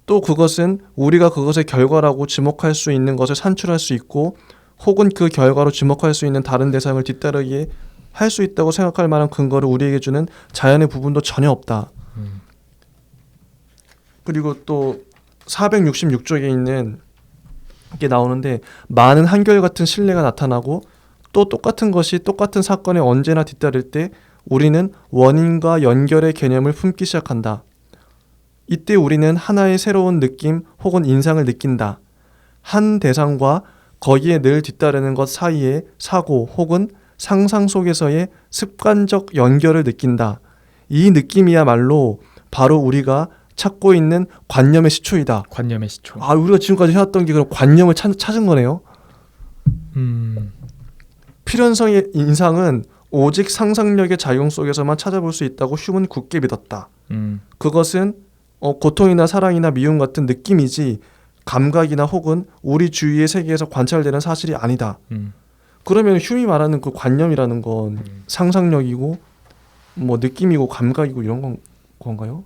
또 그것은 우리가 그것의 결과라고 지목할 수 있는 것을 산출할 수 있고 혹은 그 결과로 지목할 수 있는 다른 대상을 뒤따르기에 할 수 있다고 생각할 만한 근거를 우리에게 주는 자연의 부분도 전혀 없다. 그리고 또 466쪽에 있는 게 나오는데 많은 한결같은 신뢰가 나타나고 또 똑같은 것이 똑같은 사건에 언제나 뒤따를 때 우리는 원인과 연결의 개념을 품기 시작한다. 이때 우리는 하나의 새로운 느낌 혹은 인상을 느낀다. 한 대상과 거기에 늘 뒤따르는 것 사이의 사고 혹은 상상 속에서의 습관적 연결을 느낀다. 이 느낌이야말로 바로 우리가 찾고 있는 관념의 시초이다.
관념의 시초.
우리가 지금까지 해왔던 게 그럼 관념을 찾은 거네요. 필연성의 인상은 오직 상상력의 작용 속에서만 찾아볼 수 있다고 휴먼은 굳게 믿었다. 그것은 고통이나 사랑이나 미움 같은 느낌이지 감각이나 혹은 우리 주위의 세계에서 관찰되는 사실이 아니다. 그러면 휴이 말하는 그 관념이라는 건 상상력이고 뭐 느낌이고 감각이고 이런 건가요?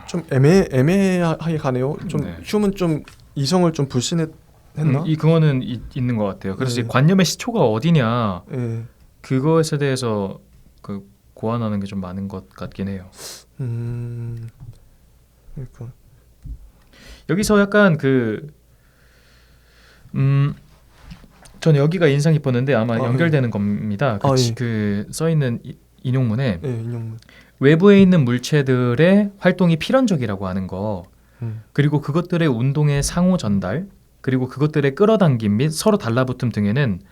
좀 애매하게 가네요. 좀 휴은 좀 이성을 좀 불신했나?
이 그거는 있는 것 같아요. 그래서 관념의 시초가 어디냐 그것에 대해서 그 고안하는 게 좀 많은 것 같긴 해요.
그러니까
여기서 약간 저는 여기가 인상 깊었는데 아마 연결되는 겁니다. 그 써 있는 인용문에
인용문.
외부에 있는 물체들의 활동이 필연적이라고 하는 거, 그리고 그것들의 운동의 상호 전달, 그리고 그것들의 끌어당김 및 서로 달라붙음 등에는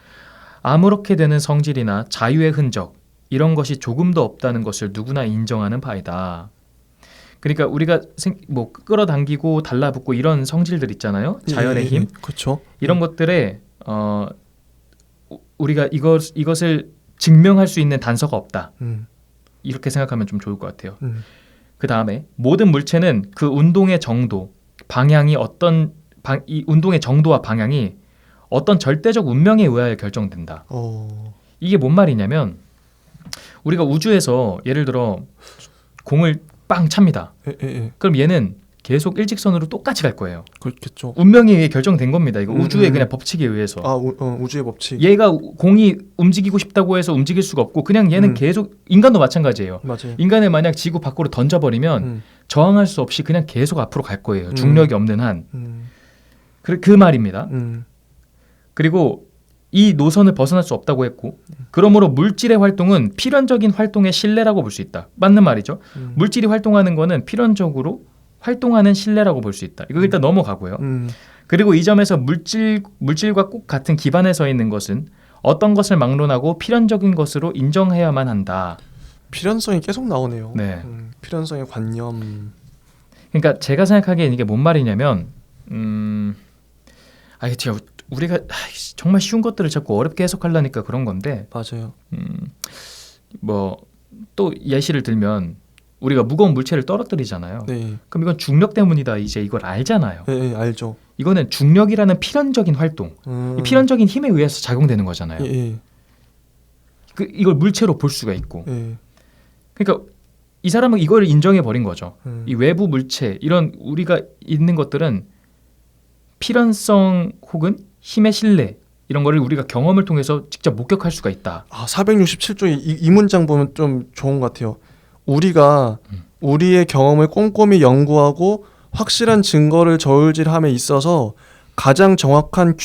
아무렇게 되는 성질이나 자유의 흔적 이런 것이 조금도 없다는 것을 누구나 인정하는 바이다. 그러니까 우리가 뭐 끌어당기고 달라붙고 이런 성질들 있잖아요. 자연의 힘.
그렇죠.
이런 것들에 우리가 이것을 증명할 수 있는 단서가 없다. 이렇게 생각하면 좀 좋을 것 같아요. 그 다음에 모든 물체는 그 운동의 정도, 방향이 이 운동의 정도와 방향이 어떤 절대적 운명에 의하여 결정된다. 이게 뭔 말이냐면 우리가 우주에서 예를 들어 공을 빵 찹니다. 그럼 얘는 계속 일직선으로 똑같이 갈 거예요.
그렇겠죠.
운명에 의해 결정된 겁니다. 이거 우주의 그냥 법칙에 의해서.
우주의 법칙.
얘가 공이 움직이고 싶다고 해서 움직일 수가 없고 그냥 얘는 계속 인간도 마찬가지예요.
맞아요.
인간을 만약 지구 밖으로 던져버리면 저항할 수 없이 그냥 계속 앞으로 갈 거예요. 중력이 없는 한. 그 말입니다. 그리고 이 노선을 벗어날 수 없다고 했고 그러므로 물질의 활동은 필연적인 활동의 실내라고 볼 수 있다. 맞는 말이죠. 물질이 활동하는 거는 필연적으로 활동하는 실내라고 볼 수 있다. 이거 일단 넘어가고요. 그리고 이 점에서 물질과 꼭 같은 기반에 서 있는 것은 어떤 것을 막론하고 필연적인 것으로 인정해야만 한다. 필연성이
계속 나오네요.
네.
필연성의 관념.
그러니까 제가 생각하기엔 이게 뭔 말이냐면 제가 우리가 정말 쉬운 것들을 자꾸 어렵게 해석하려니까 그런 건데
맞아요.
뭐 또 예시를 들면 우리가 무거운 물체를 떨어뜨리잖아요.
네.
그럼 이건 중력 때문이다. 이제 이걸 알잖아요.
네, 알죠.
이거는 중력이라는 필연적인 활동, 이 필연적인 힘에 의해서 작용되는 거잖아요. 이걸 물체로 볼 수가 있고. 그러니까 이 사람은 이걸 인정해 버린 거죠. 이 외부 물체, 이런 우리가 있는 것들은 필연성 혹은 힘의 실내 이런 거를 우리가 경험을 통해서 직접 목격할 수가 있다.
467조 이 문장 보면 좀 좋은 것 같아요. 우리가 우리의 경험을 꼼꼼히 연구하고 확실한 증거를 저울질함에 있어서 가장 정확한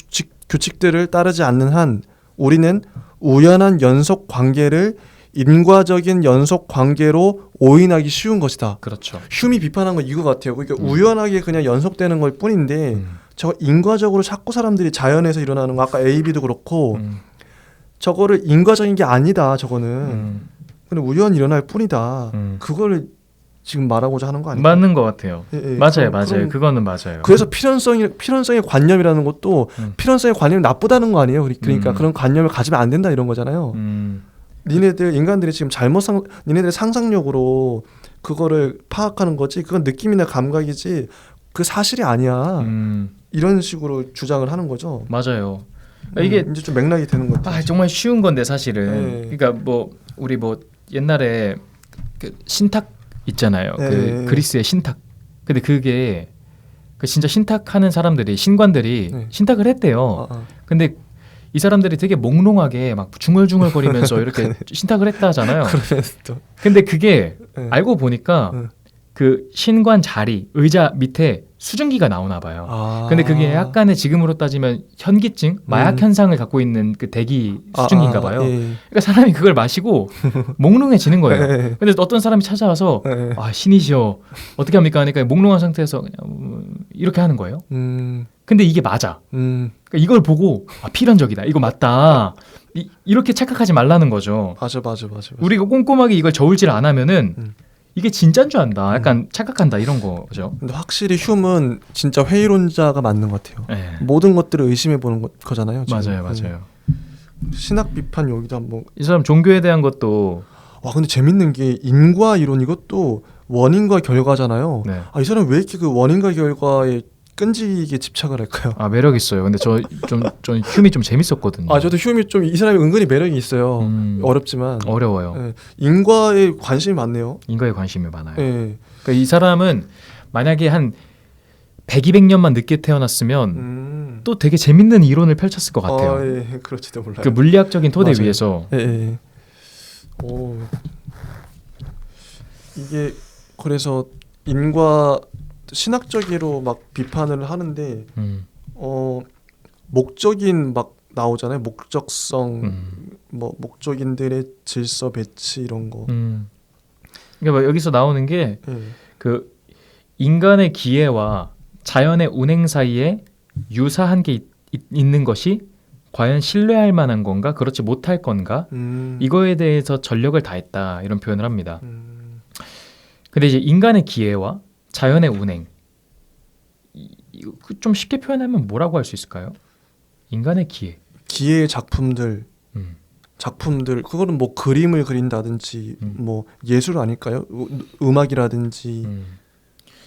규칙들을 따르지 않는 한 우리는 우연한 연속 관계를 인과적인 연속 관계로 오인하기 쉬운 것이다.
그렇죠.
흉이 비판한 건 이거 같아요. 그러니까 우연하게 그냥 연속되는 걸 뿐인데 저 인과적으로 자꾸 사람들이 자연에서 일어나는 거 아까 AB도 그렇고 저거를 인과적인 게 아니다. 저거는 근데 우연히 일어날 뿐이다. 그거를 지금 말하고자 하는 거 아니에요?
맞는 것 같아요. 맞아요.
맞아요.
그거는 맞아요.
그래서 필연성의 관념이라는 것도 필연성의 관념이 나쁘다는 거 아니에요? 그러니까 그런 관념을 가지면 안 된다 이런 거잖아요. 인간들이 지금 니네들의 상상력으로 그거를 파악하는 거지. 그건 느낌이나 감각이지. 그 사실이 아니야. 이런 식으로 주장을 하는 거죠.
맞아요. 이게
이제 좀 맥락이 되는 것 같아요.
정말 쉬운 건데 사실은. 그러니까 뭐 우리 뭐 옛날에 그 신탁 있잖아요. 그 그리스의 신탁. 근데 그게 그 진짜 신탁하는 사람들이 신관들이 신탁을 했대요. 근데 이 사람들이 되게 몽롱하게 막 중얼중얼거리면서 이렇게 신탁을 했다 하잖아요. 근데 그게 알고 보니까 그 신관 자리, 의자 밑에 수증기가 나오나 봐요. 근데 그게 약간의 지금으로 따지면 현기증, 마약 현상을 갖고 있는 그 대기 수증기인가 봐요. 그러니까 사람이 그걸 마시고 몽롱해지는 거예요. 근데 어떤 사람이 찾아와서 신이시여 어떻게 합니까 하니까 몽롱한 상태에서 그냥 이렇게 하는 거예요. 근데 이게 맞아. 그러니까 이걸 보고 필연적이다. 이거 맞다. 이렇게 착각하지 말라는 거죠.
맞아.
우리가 꼼꼼하게 이걸 저울질 안 하면은 이게 진짜인 줄 안다. 약간 착각한다 이런 거죠.
근데 확실히 휴먼 진짜 회의론자가 맞는 것 같아요. 모든 것들을 의심해 보는 거잖아요. 지금.
맞아요.
신학 비판 여기도 한번.
이 사람 종교에 대한 것도.
근데 재밌는 게 인과 이론 이것도 원인과 결과잖아요. 이 사람 왜 이렇게 그 원인과 결과에 끈질기게 집착을 할까요?
매력 있어요. 근데 전 휴미 좀 재밌었거든요.
저도 휴미 좀 이 사람이 은근히 매력이 있어요. 어렵지만
어려워요.
인과에 관심이 많네요.
인과에 관심이 많아요. 그러니까 이 사람은 만약에 한 100, 200년만 늦게 태어났으면 또 되게 재밌는 이론을 펼쳤을 것 같아요.
그럴지도 몰라요.
그 물리학적인 토대 위에서.
이게 그래서 인과 신학적으로 막 비판을 하는데 목적인 막 나오잖아요. 목적성, 뭐 목적인들의 질서 배치 이런 거.
그러니까 여기서 나오는 게 그 인간의 기회와 자연의 운행 사이에 유사한 게 있는 것이 과연 신뢰할 만한 건가 그렇지 못할 건가 이거에 대해서 전력을 다했다 이런 표현을 합니다. 근데 이제 인간의 기회와 자연의 운행 좀 쉽게 표현하면 뭐라고 할 수 있을까요? 인간의 기회.
기회의 작품들 그거는 뭐 그림을 그린다든지 뭐 예술 아닐까요? 음악이라든지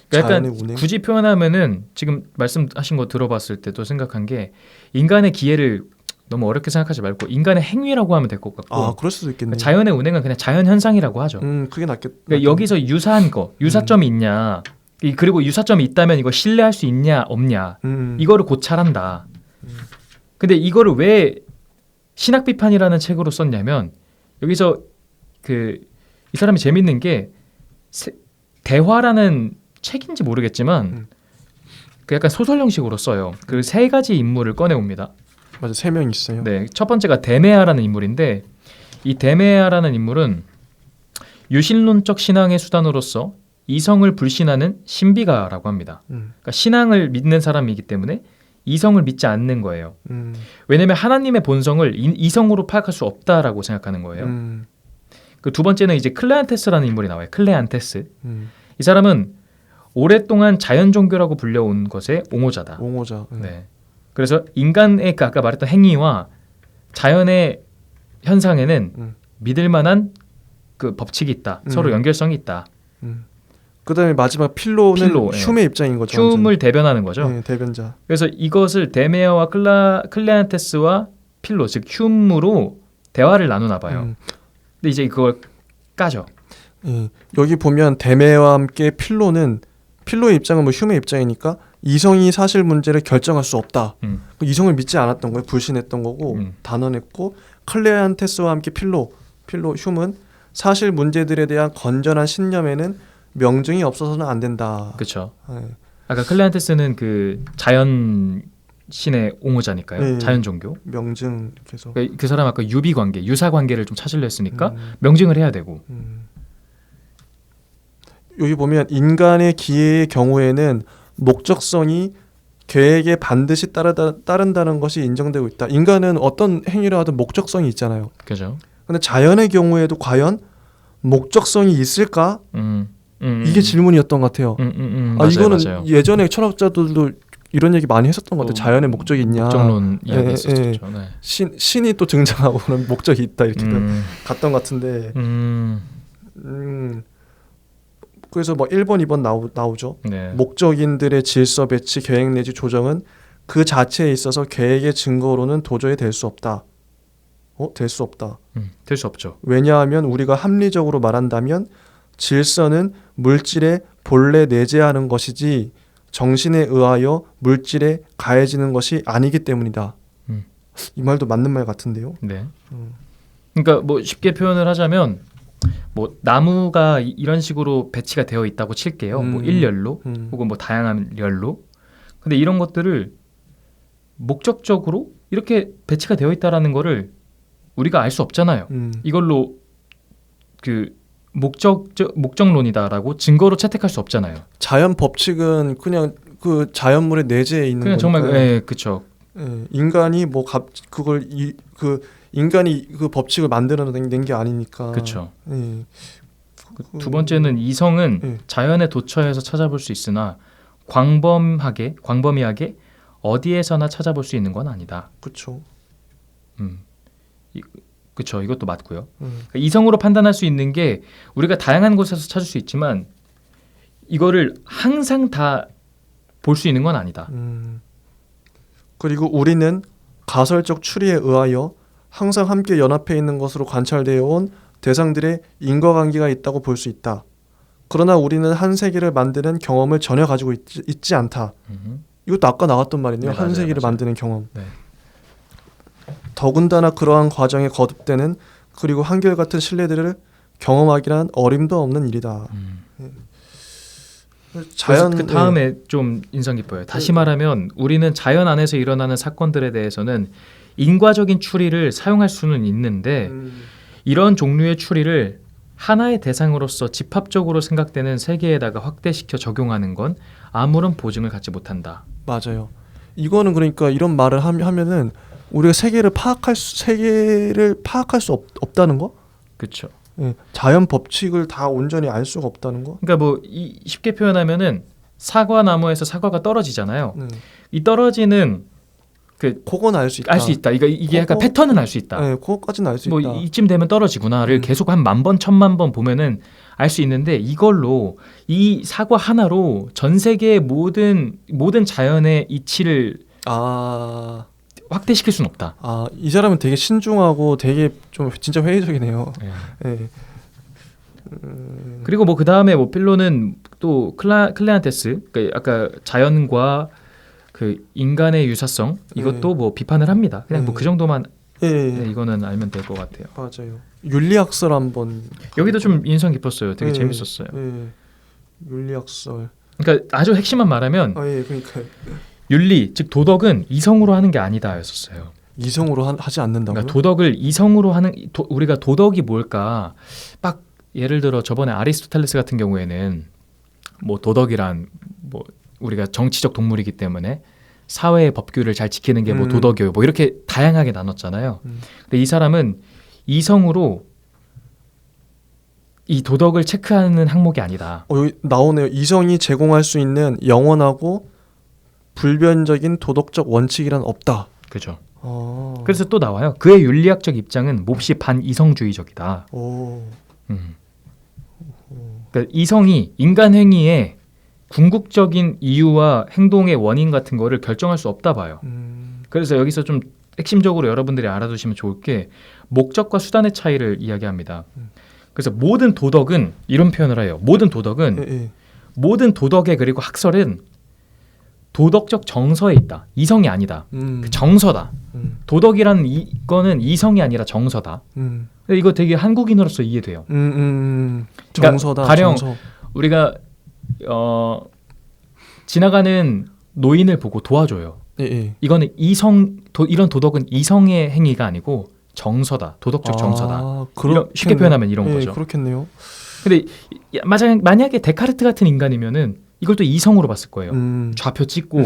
그러니까
자연의
약간
운행.
굳이 표현하면은 지금 말씀하신 거 들어봤을 때도 생각한 게 인간의 기회를 너무 어렵게 생각하지 말고 인간의 행위라고 하면 될 것 같고
그럴 수도 있겠네요.
자연의 운행은 그냥 자연 현상이라고 하죠.
그게 낫겠다.
그러니까 여기서 유사한 거, 유사점이 있냐, 그리고 유사점이 있다면 이거 신뢰할 수 있냐 없냐, 이거를 고찰한다. 근데 이거를 왜 신학 비판이라는 책으로 썼냐면 여기서 이 사람이 재밌는 게 대화라는 책인지 모르겠지만 그 약간 소설 형식으로 써요. 그 세 가지 인물을 꺼내옵니다.
맞아, 3명 있어요.
네, 첫 번째가 데메아라는 인물인데 이 데메아라는 인물은 유신론적 신앙의 수단으로서 이성을 불신하는 신비가라고 합니다. 그러니까 신앙을 믿는 사람이기 때문에 이성을 믿지 않는 거예요. 왜냐하면 하나님의 본성을 이성으로 파악할 수 없다라고 생각하는 거예요. 그 두 번째는 이제 클레안테스라는 인물이 나와요. 클레안테스. 이 사람은 오랫동안 자연 종교라고 불려온 것의 옹호자다.
옹호자.
네. 그래서 인간의 아까 말했던 행위와 자연의 현상에는 믿을 만한 그 법칙이 있다. 서로 연결성이 있다.
그다음에 마지막 필로는
필로,
흉의 입장인 거죠.
흉을 대변하는 거죠.
네, 대변자.
그래서 이것을 데메아와 클레안테스와 필로 즉 흉으로 대화를 나누나 봐요. 근데 이제 그걸 까죠.
여기 보면 데메와 함께 필로의 입장은 뭐 흉의 입장이니까 이성이 사실 문제를 결정할 수 없다. 이성을 믿지 않았던 거예요. 불신했던 거고 단언했고 클레안테스와 함께 필로 흉은 사실 문제들에 대한 건전한 신념에는 명증이 없어서는 안 된다.
그렇죠. 아까 클레안테스는 그 자연 신의 옹호자니까요.
네.
자연 종교.
명증 계속.
그러니까 그 사람 아까 유비 관계, 유사 관계를 좀 찾으려 했으니까 명증을 해야 되고.
여기 보면 인간의 기회의 경우에는 목적성이 계획에 반드시 따른다는 것이 인정되고 있다. 인간은 어떤 행위를 하든 목적성이 있잖아요.
그죠.
근데 자연의 경우에도 과연 목적성이 있을까? 이게 질문이었던 것 같아요.
맞아요,
이거는
맞아요.
예전에 철학자들도 이런 얘기 많이 했었던 것 같아요. 자연의 목적이 있냐.
목적론 이야기 했었죠. 네.
신이 또 등장하고 그런 목적이 있다 이렇게 갔던 것 같은데. 그래서 뭐 1번, 2번 나오죠.
네.
목적인들의 질서 배치, 계획 내지 조정은 그 자체에 있어서 계획의 증거로는 도저히 될 수 없다. 될 수 없다.
될 수 없죠.
왜냐하면 우리가 합리적으로 말한다면 질서는 물질에 본래 내재하는 것이지 정신에 의하여 물질에 가해지는 것이 아니기 때문이다. 이 말도 맞는 말 같은데요.
네. 그러니까 뭐 쉽게 표현을 하자면 뭐 나무가 이런 식으로 배치가 되어 있다고 칠게요. 뭐 일렬로 혹은 뭐 다양한 열로. 근데 이런 것들을 목적적으로 이렇게 배치가 되어 있다라는 거를 우리가 알 수 없잖아요. 이걸로 그 목적론이다라고 증거로 채택할 수 없잖아요.
자연 법칙은 그냥 그 자연물에 내재해 있는
그냥
거니까요.
정말 그렇죠.
인간이 뭐 그걸 인간이 그 법칙을 만들어낸 게 아니니까.
그렇죠. 두 번째는 이성은 자연의 도처에서 찾아볼 수 있으나 광범위하게 어디에서나 찾아볼 수 있는 건 아니다.
그렇죠.
그렇죠. 이것도 맞고요. 그러니까 이성으로 판단할 수 있는 게 우리가 다양한 곳에서 찾을 수 있지만 이거를 항상 다 볼 수 있는 건 아니다.
그리고 우리는 가설적 추리에 의하여 항상 함께 연합해 있는 것으로 관찰되어 온 대상들의 인과관계가 있다고 볼 수 있다. 그러나 우리는 한 세계를 만드는 경험을 전혀 가지고 있지 않다. 이것도 아까 나왔던 말이네요.
네,
한
맞아요,
세계를
맞아요.
만드는 경험.
네.
더군다나 그러한 과정에 거듭되는 그리고 한결같은 신뢰들을 경험하기란 어림도 없는 일이다.
자연 그 다음에 좀 인상 깊어요. 다시 말하면 우리는 자연 안에서 일어나는 사건들에 대해서는 인과적인 추리를 사용할 수는 있는데 이런 종류의 추리를 하나의 대상으로서 집합적으로 생각되는 세계에다가 확대시켜 적용하는 건 아무런 보증을 갖지 못한다.
맞아요. 이거는 그러니까 이런 말을 하면은 우리가 세계를 파악할 수 없다는 거?
그렇죠.
예, 자연 법칙을 다 온전히 알 수가 없다는 거?
그러니까 뭐 쉽게 표현하면은 사과 나무에서 사과가 떨어지잖아요.
네.
이 떨어지는
그거는 알 수 있다.
알 수 있다. 이게 약간 패턴은 알 수 있다.
네, 그거까지는 알 수
뭐
있다.
이쯤 되면 떨어지구나를 계속 한 10,000번, 1,000,000번 보면은 알 수 있는데 이걸로 이 사과 하나로 전 세계의 모든 자연의 이치를 확대시킬 수는 없다.
이 사람은 되게 신중하고 되게 좀 진짜 회의적이네요.
네.
네.
그리고 뭐 그 다음에 뭐 필로는 또 클레안테스, 그러니까 아까 자연과 그 인간의 유사성 이것도 뭐 비판을 합니다. 그냥 뭐 그 정도만 이거는 알면 될 것 같아요.
맞아요. 윤리학설 한번
여기도 좀 인상 깊었어요. 되게 재밌었어요.
윤리학설.
그러니까 아주 핵심만 말하면
그러니까
윤리 즉 도덕은 이성으로 하는 게 아니다였었어요.
이성으로 하지 않는다고요?
그러니까 도덕을 이성으로 하는 우리가 도덕이 뭘까? 막 예를 들어 저번에 아리스토텔레스 같은 경우에는 뭐 도덕이란 뭐 우리가 정치적 동물이기 때문에 사회의 법규를 잘 지키는 게 뭐 도덕이에요. 뭐 이렇게 다양하게 나눴잖아요. 근데 이 사람은 이성으로 이 도덕을 체크하는 항목이 아니다.
여기 나오네요. 이성이 제공할 수 있는 영원하고 불변적인 도덕적 원칙이란 없다.
그죠. 그래서 또 나와요. 그의 윤리학적 입장은 몹시 반이성주의적이다. 그러니까 이성이 인간 행위의 궁극적인 이유와 행동의 원인 같은 거를 결정할 수 없다 봐요. 그래서 여기서 좀 핵심적으로 여러분들이 알아두시면 좋을 게 목적과 수단의 차이를 이야기합니다. 그래서 모든 도덕은 이런 표현을 해요. 모든 도덕은 모든 도덕의 그리고 학설은 도덕적 정서에 있다. 이성이 아니다. 그 정서다. 도덕이라는 이거는 이성이 아니라 정서다. 이거 되게 한국인으로서 이해돼요.
정서다.
그러니까 가령
정서.
우리가 지나가는 노인을 보고 도와줘요. 이거는 이런 도덕은 이성의 행위가 아니고 정서다. 도덕적 정서다. 쉽게 표현하면 이런 거죠.
그렇겠네요.
근데 만약에 데카르트 같은 인간이면은 이걸 또 이성으로 봤을 거예요. 좌표 찍고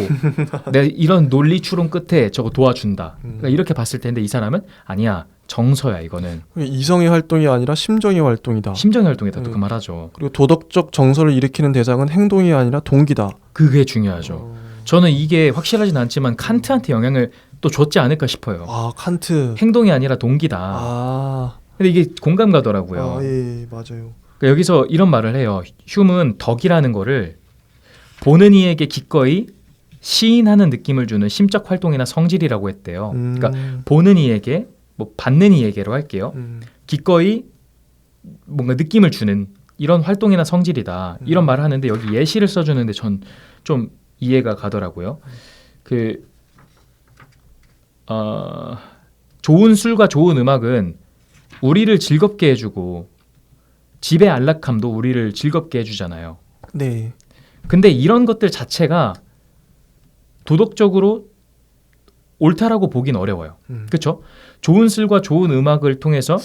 내가 이런 논리 추론 끝에 저거 도와준다. 그러니까 이렇게 봤을 텐데 이 사람은 아니야. 정서야 이거는.
이성의 활동이 아니라 심정의 활동이다.
심정의 활동이다. 또 그 말하죠.
그리고 도덕적 정서를 일으키는 대상은 행동이 아니라 동기다.
그게 중요하죠. 저는 이게 확실하진 않지만 칸트한테 영향을 또 줬지 않을까 싶어요.
칸트.
행동이 아니라 동기다. 근데 이게 공감 가더라고요.
맞아요.
그러니까 여기서 이런 말을 해요. 휴은 덕이라는 거를 보는 이에게 기꺼이 시인하는 느낌을 주는 심적 활동이나 성질이라고 했대요. 그러니까 보는 이에게 뭐 받는 이에게로 할게요. 기꺼이 뭔가 느낌을 주는 이런 활동이나 성질이다. 이런 말을 하는데 여기 예시를 써주는데 전 좀 이해가 가더라고요. 좋은 술과 좋은 음악은 우리를 즐겁게 해주고 집의 안락함도 우리를 즐겁게 해주잖아요.
네. 근데
이런 것들 자체가 도덕적으로 옳다라고 보긴 어려워요. 그렇죠? 좋은 술과 좋은 음악을 통해서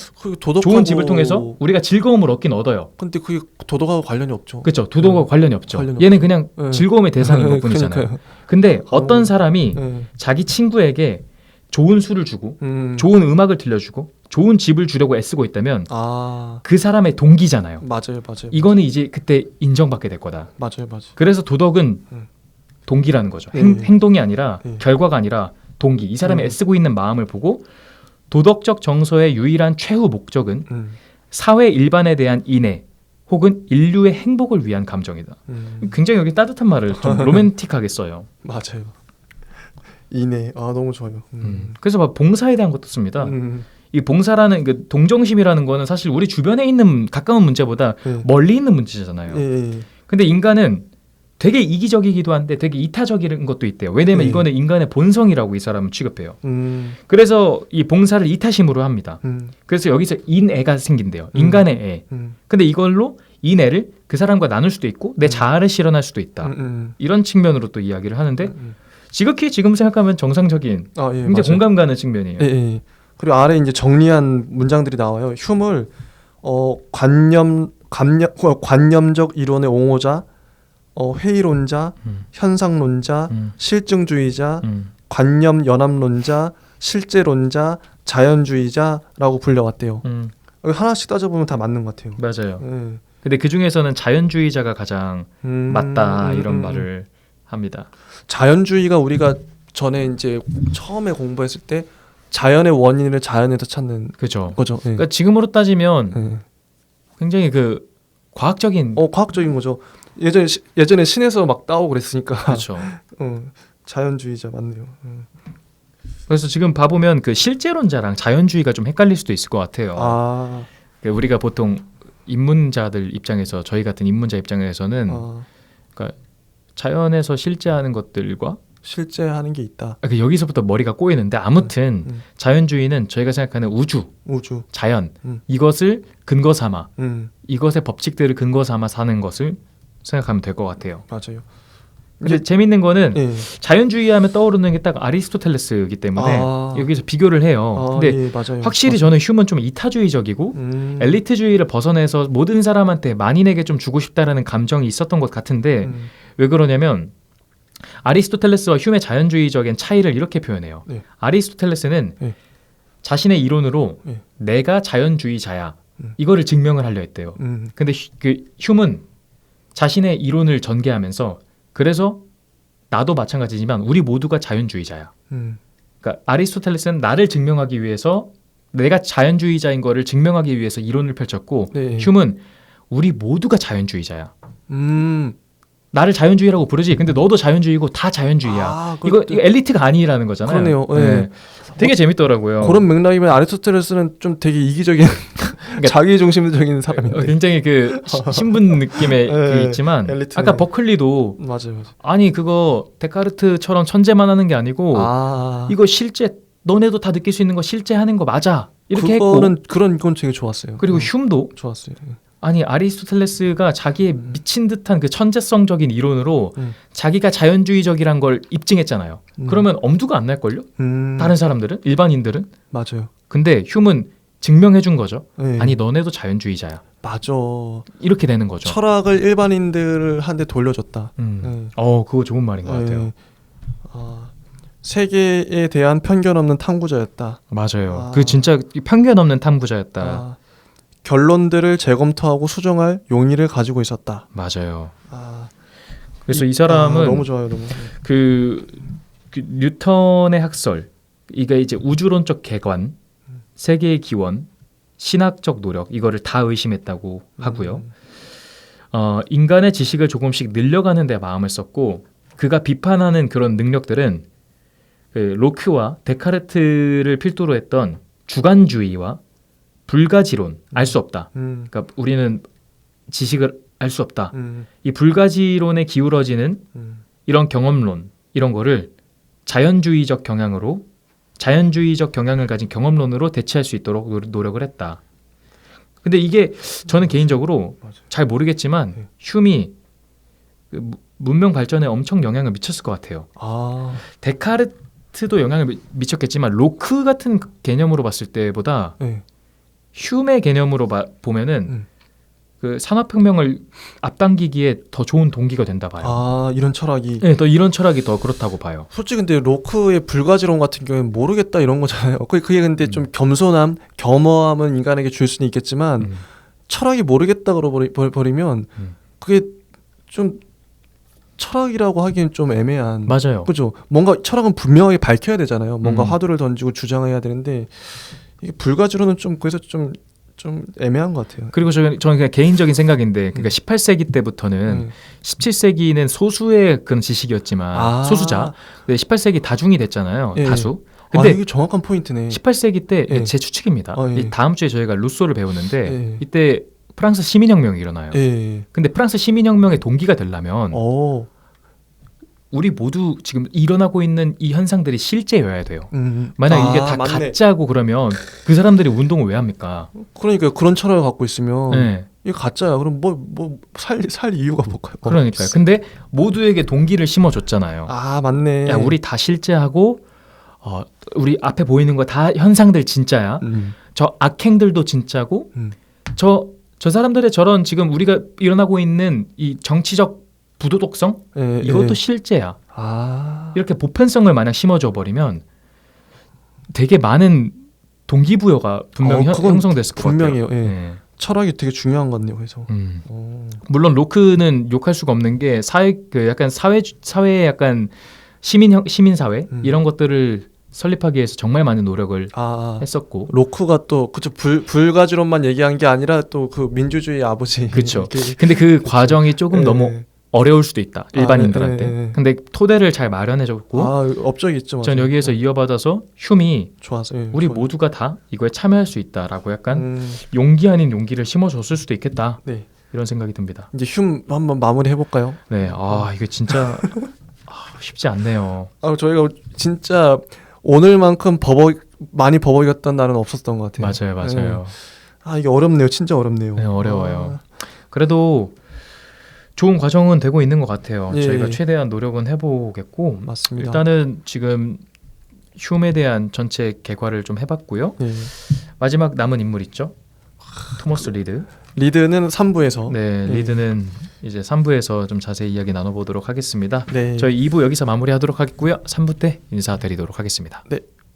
좋은 집을 통해서 우리가 즐거움을 얻긴 얻어요.
근데 그게 도덕하고 관련이 없죠.
그렇죠. 도덕하고 관련이 없죠. 얘는 그냥 즐거움의 대상인 것뿐이잖아요. 근데 어떤 사람이 자기 친구에게 좋은 술을 주고 좋은 음악을 들려주고 좋은 집을 주려고 애쓰고 있다면 그 사람의 동기잖아요.
맞아요.
이거는 이제 그때 인정받게 될 거다.
맞아요.
그래서 도덕은 동기라는 거죠. 행동이 아니라 결과가 아니라 동기. 이 사람이 애쓰고 있는 마음을 보고 도덕적 정서의 유일한 최후 목적은 사회 일반에 대한 인애 혹은 인류의 행복을 위한 감정이다. 굉장히 여기 따뜻한 말을 좀 로맨틱하게 써요.
맞아요. 인애. 너무 좋아요.
그래서 막 봉사에 대한 것도 씁니다. 이 봉사라는 그 동정심이라는 거는 사실 우리 주변에 있는 가까운 문제보다 멀리 있는 문제잖아요. 근데 인간은 되게 이기적이기도 한데 되게 이타적인 것도 있대요. 왜냐면 이거는 인간의 본성이라고 이 사람은 취급해요. 그래서 이 봉사를 이타심으로 합니다. 그래서 여기서 인애가 생긴대요. 인간의 애. 근데 이걸로 인애를 그 사람과 나눌 수도 있고 내 자아를 실현할 수도 있다. 이런 측면으로 또 이야기를 하는데 지극히 지금 생각하면 정상적인 굉장히 공감 가는 측면이에요.
그리고 아래 이제 정리한 문장들이 나와요. 흉을 관념적 이론의 옹호자, 회의론자, 현상론자, 실증주의자, 관념 연합론자, 실제론자, 자연주의자라고 불려왔대요. 하나씩 따져보면 다 맞는 것 같아요.
맞아요. 근데 그 중에서는 자연주의자가 가장 맞다 이런 말을 합니다.
자연주의가 우리가 전에 이제 처음에 공부했을 때 자연의 원인을 자연에서 찾는
그죠.
거죠.
그러니까 지금으로 따지면 굉장히 그 과학적인
과학적인 거죠. 예전에 신에서 막 따오고 그랬으니까.
그렇죠.
자연주의자 맞네요.
그래서 지금 봐보면 그 실제론자랑 자연주의가 좀 헷갈릴 수도 있을 것 같아요. 그러니까 우리가 보통 입문자들 입장에서 저희 같은 입문자 입장에서는 그러니까 자연에서 실제하는 것들과
실제하는 게 있다.
여기서부터 머리가 꼬이는데 아무튼 자연주의는 저희가 생각하는 우주, 자연 이것을 근거 삼아 이것의 법칙들을 근거 삼아 사는 것을 생각하면 될 것 같아요.
맞아요.
근데 재밌는 거는 자연주의하면 떠오르는 게 딱 아리스토텔레스이기 때문에 여기서 비교를 해요. 근데
맞아요.
확실히 저는 휴먼 좀 이타주의적이고 엘리트주의를 벗어내서 모든 사람한테 만인에게 좀 주고 싶다라는 감정이 있었던 것 같은데 왜 그러냐면 아리스토텔레스와 휴메 자연주의적인 차이를 이렇게 표현해요. 아리스토텔레스는 자신의 이론으로 내가 자연주의자야 이거를 증명을 하려 했대요. 근데 그 휴먼 자신의 이론을 전개하면서 그래서 나도 마찬가지지만 우리 모두가 자연주의자야. 그러니까 아리스토텔레스는 나를 증명하기 위해서 내가 자연주의자인 거를 증명하기 위해서 이론을 펼쳤고 휴먼 우리 모두가 자연주의자야. 나를 자연주의라고 부르지. 근데 너도 자연주의고 다 자연주의야. 이거 엘리트가 아니라는 거잖아요.
그러네요. 네.
되게 재밌더라고요.
그런 맥락이면 아리스토텔레스는 좀 되게 이기적인 그러니까 자기 중심적인 사람인데
굉장히 그 신분 느낌의 게 있지만
엘리트네.
아까 버클리도
맞아요.
아니 그거 데카르트처럼 천재만 하는 게 아니고 이거 실제 너네도 다 느낄 수 있는 거 실제 하는 거 맞아. 이렇게 했고
그런 건 되게 좋았어요.
그리고 흉도
좋았어요.
아니 아리스토텔레스가 자기의 미친 듯한 그 천재성적인 이론으로 자기가 자연주의적이란 걸 입증했잖아요. 그러면 엄두가 안 날걸요? 다른 사람들은? 일반인들은?
맞아요.
근데 휴먼 증명해 준 거죠. 아니 너네도 자연주의자야.
맞아.
이렇게 되는 거죠.
철학을 일반인들한테 돌려줬다.
그거 좋은 말인 것 같아요.
세계에 대한 편견 없는 탐구자였다.
맞아요. 그 진짜 편견 없는 탐구자였다.
결론들을 재검토하고 수정할 용의를 가지고 있었다.
맞아요. 그래서 이 사람은
너무 좋아요, 너무.
그 뉴턴의 학설, 이게 이제 우주론적 개관, 세계의 기원, 신학적 노력 이거를 다 의심했다고 하고요. 인간의 지식을 조금씩 늘려가는 데 마음을 썼고 그가 비판하는 그런 능력들은 그 로크와 데카르트를 필두로 했던 주관주의와 불가지론, 알 수 없다. 그러니까 우리는 지식을 알 수 없다. 이 불가지론에 기울어지는 이런 경험론, 이런 거를 자연주의적 경향을 가진 경험론으로 대체할 수 있도록 노력을 했다. 근데 이게 저는 개인적으로 잘 모르겠지만 휴미 그 문명 발전에 엄청 영향을 미쳤을 것 같아요. 데카르트도 영향을 미쳤겠지만 로크 같은 개념으로 봤을 때보다 휴메 개념으로 보면은 그 산업혁명을 앞당기기에 더 좋은 동기가 된다 봐요.
이런 철학이.
네, 더 이런 철학이 더 그렇다고 봐요.
솔직히 근데 로크의 불가지론 같은 경우는 모르겠다 이런 거잖아요. 그게 근데 좀 겸허함은 인간에게 줄 수는 있겠지만 철학이 모르겠다 그러버리면 그게 좀 철학이라고 하기엔 좀 애매한.
맞아요.
그죠? 뭔가 철학은 분명하게 밝혀야 되잖아요. 뭔가 화두를 던지고 주장해야 되는데 이게 불가지론은 좀 그래서 좀 애매한 것 같아요.
그리고 저는 그냥 개인적인 생각인데 그러니까 18세기 때부터는 17세기는 소수의 그런 지식이었지만 소수자. 근데 18세기 다중이 됐잖아요. 다수. 근데
이게 정확한 포인트네.
18세기 때 제 추측입니다. 다음 주에 저희가 루소를 배우는데 이때 프랑스 시민혁명이 일어나요. 근데 프랑스 시민혁명의 동기가 되려면 우리 모두 지금 일어나고 있는 이 현상들이 실제여야 돼요. 만약 이게 다 맞네. 가짜고 그러면 그 사람들이 운동을 왜 합니까?
그러니까 그런 철학을 갖고 있으면 이게 가짜야. 그럼 살 이유가 뭘까요?
그러니까요. 근데 모두에게 동기를 심어줬잖아요.
맞네.
야, 우리 다 실제하고 우리 앞에 보이는 거 다 현상들 진짜야. 저 악행들도 진짜고 저 사람들의 저런 지금 우리가 일어나고 있는 이 정치적 부도덕성 이것도 실제야. 이렇게 보편성을 만약 심어줘 버리면 되게 많은 동기부여가 분명
그건
형성됐을 것
분명해요.
같아요.
예.
네.
철학이 되게 중요한 것 같네요. 그래서
물론 로크는 욕할 수가 없는 게 사회 그 약간 사회의 약간 시민 사회 이런 것들을 설립하기 위해서 정말 많은 노력을 했었고
로크가 또 그쵸 불가지론만 얘기한 게 아니라 또 그 민주주의 아버지.
그렇죠. 근데 그 과정이 조금 너무 어려울 수도 있다 일반인들한테. 근데 토대를 잘 마련해줬고
업적이 있죠.
전 여기에서 이어받아서 휴미
좋아서
우리 모두가 다 이거에 참여할 수 있다라고 약간 용기 아닌 용기를 심어줬을 수도 있겠다.
네.
이런 생각이 듭니다.
이제 흉 한번 마무리 해볼까요?
네, 이거 진짜 쉽지 않네요.
저희가 진짜 오늘만큼 많이 버벅였던 날은 없었던 것 같아요.
맞아요.
이게 어렵네요. 진짜 어렵네요.
네, 어려워요. 그래도 좋은 과정은 되고 있는 것 같아요. 저희가 최대한 노력은 해보겠고
맞습니다.
일단은 지금 흉에 대한 전체 개괄을 좀 해봤고요. 마지막 남은 인물 있죠? 토머스
리드는 3부에서
네, 리드는 이제 3부에서 좀 자세히 이야기 나눠보도록 하겠습니다.
네.
저희 2부 여기서 마무리하도록 하겠고요. 3부 때 인사드리도록 하겠습니다.
네.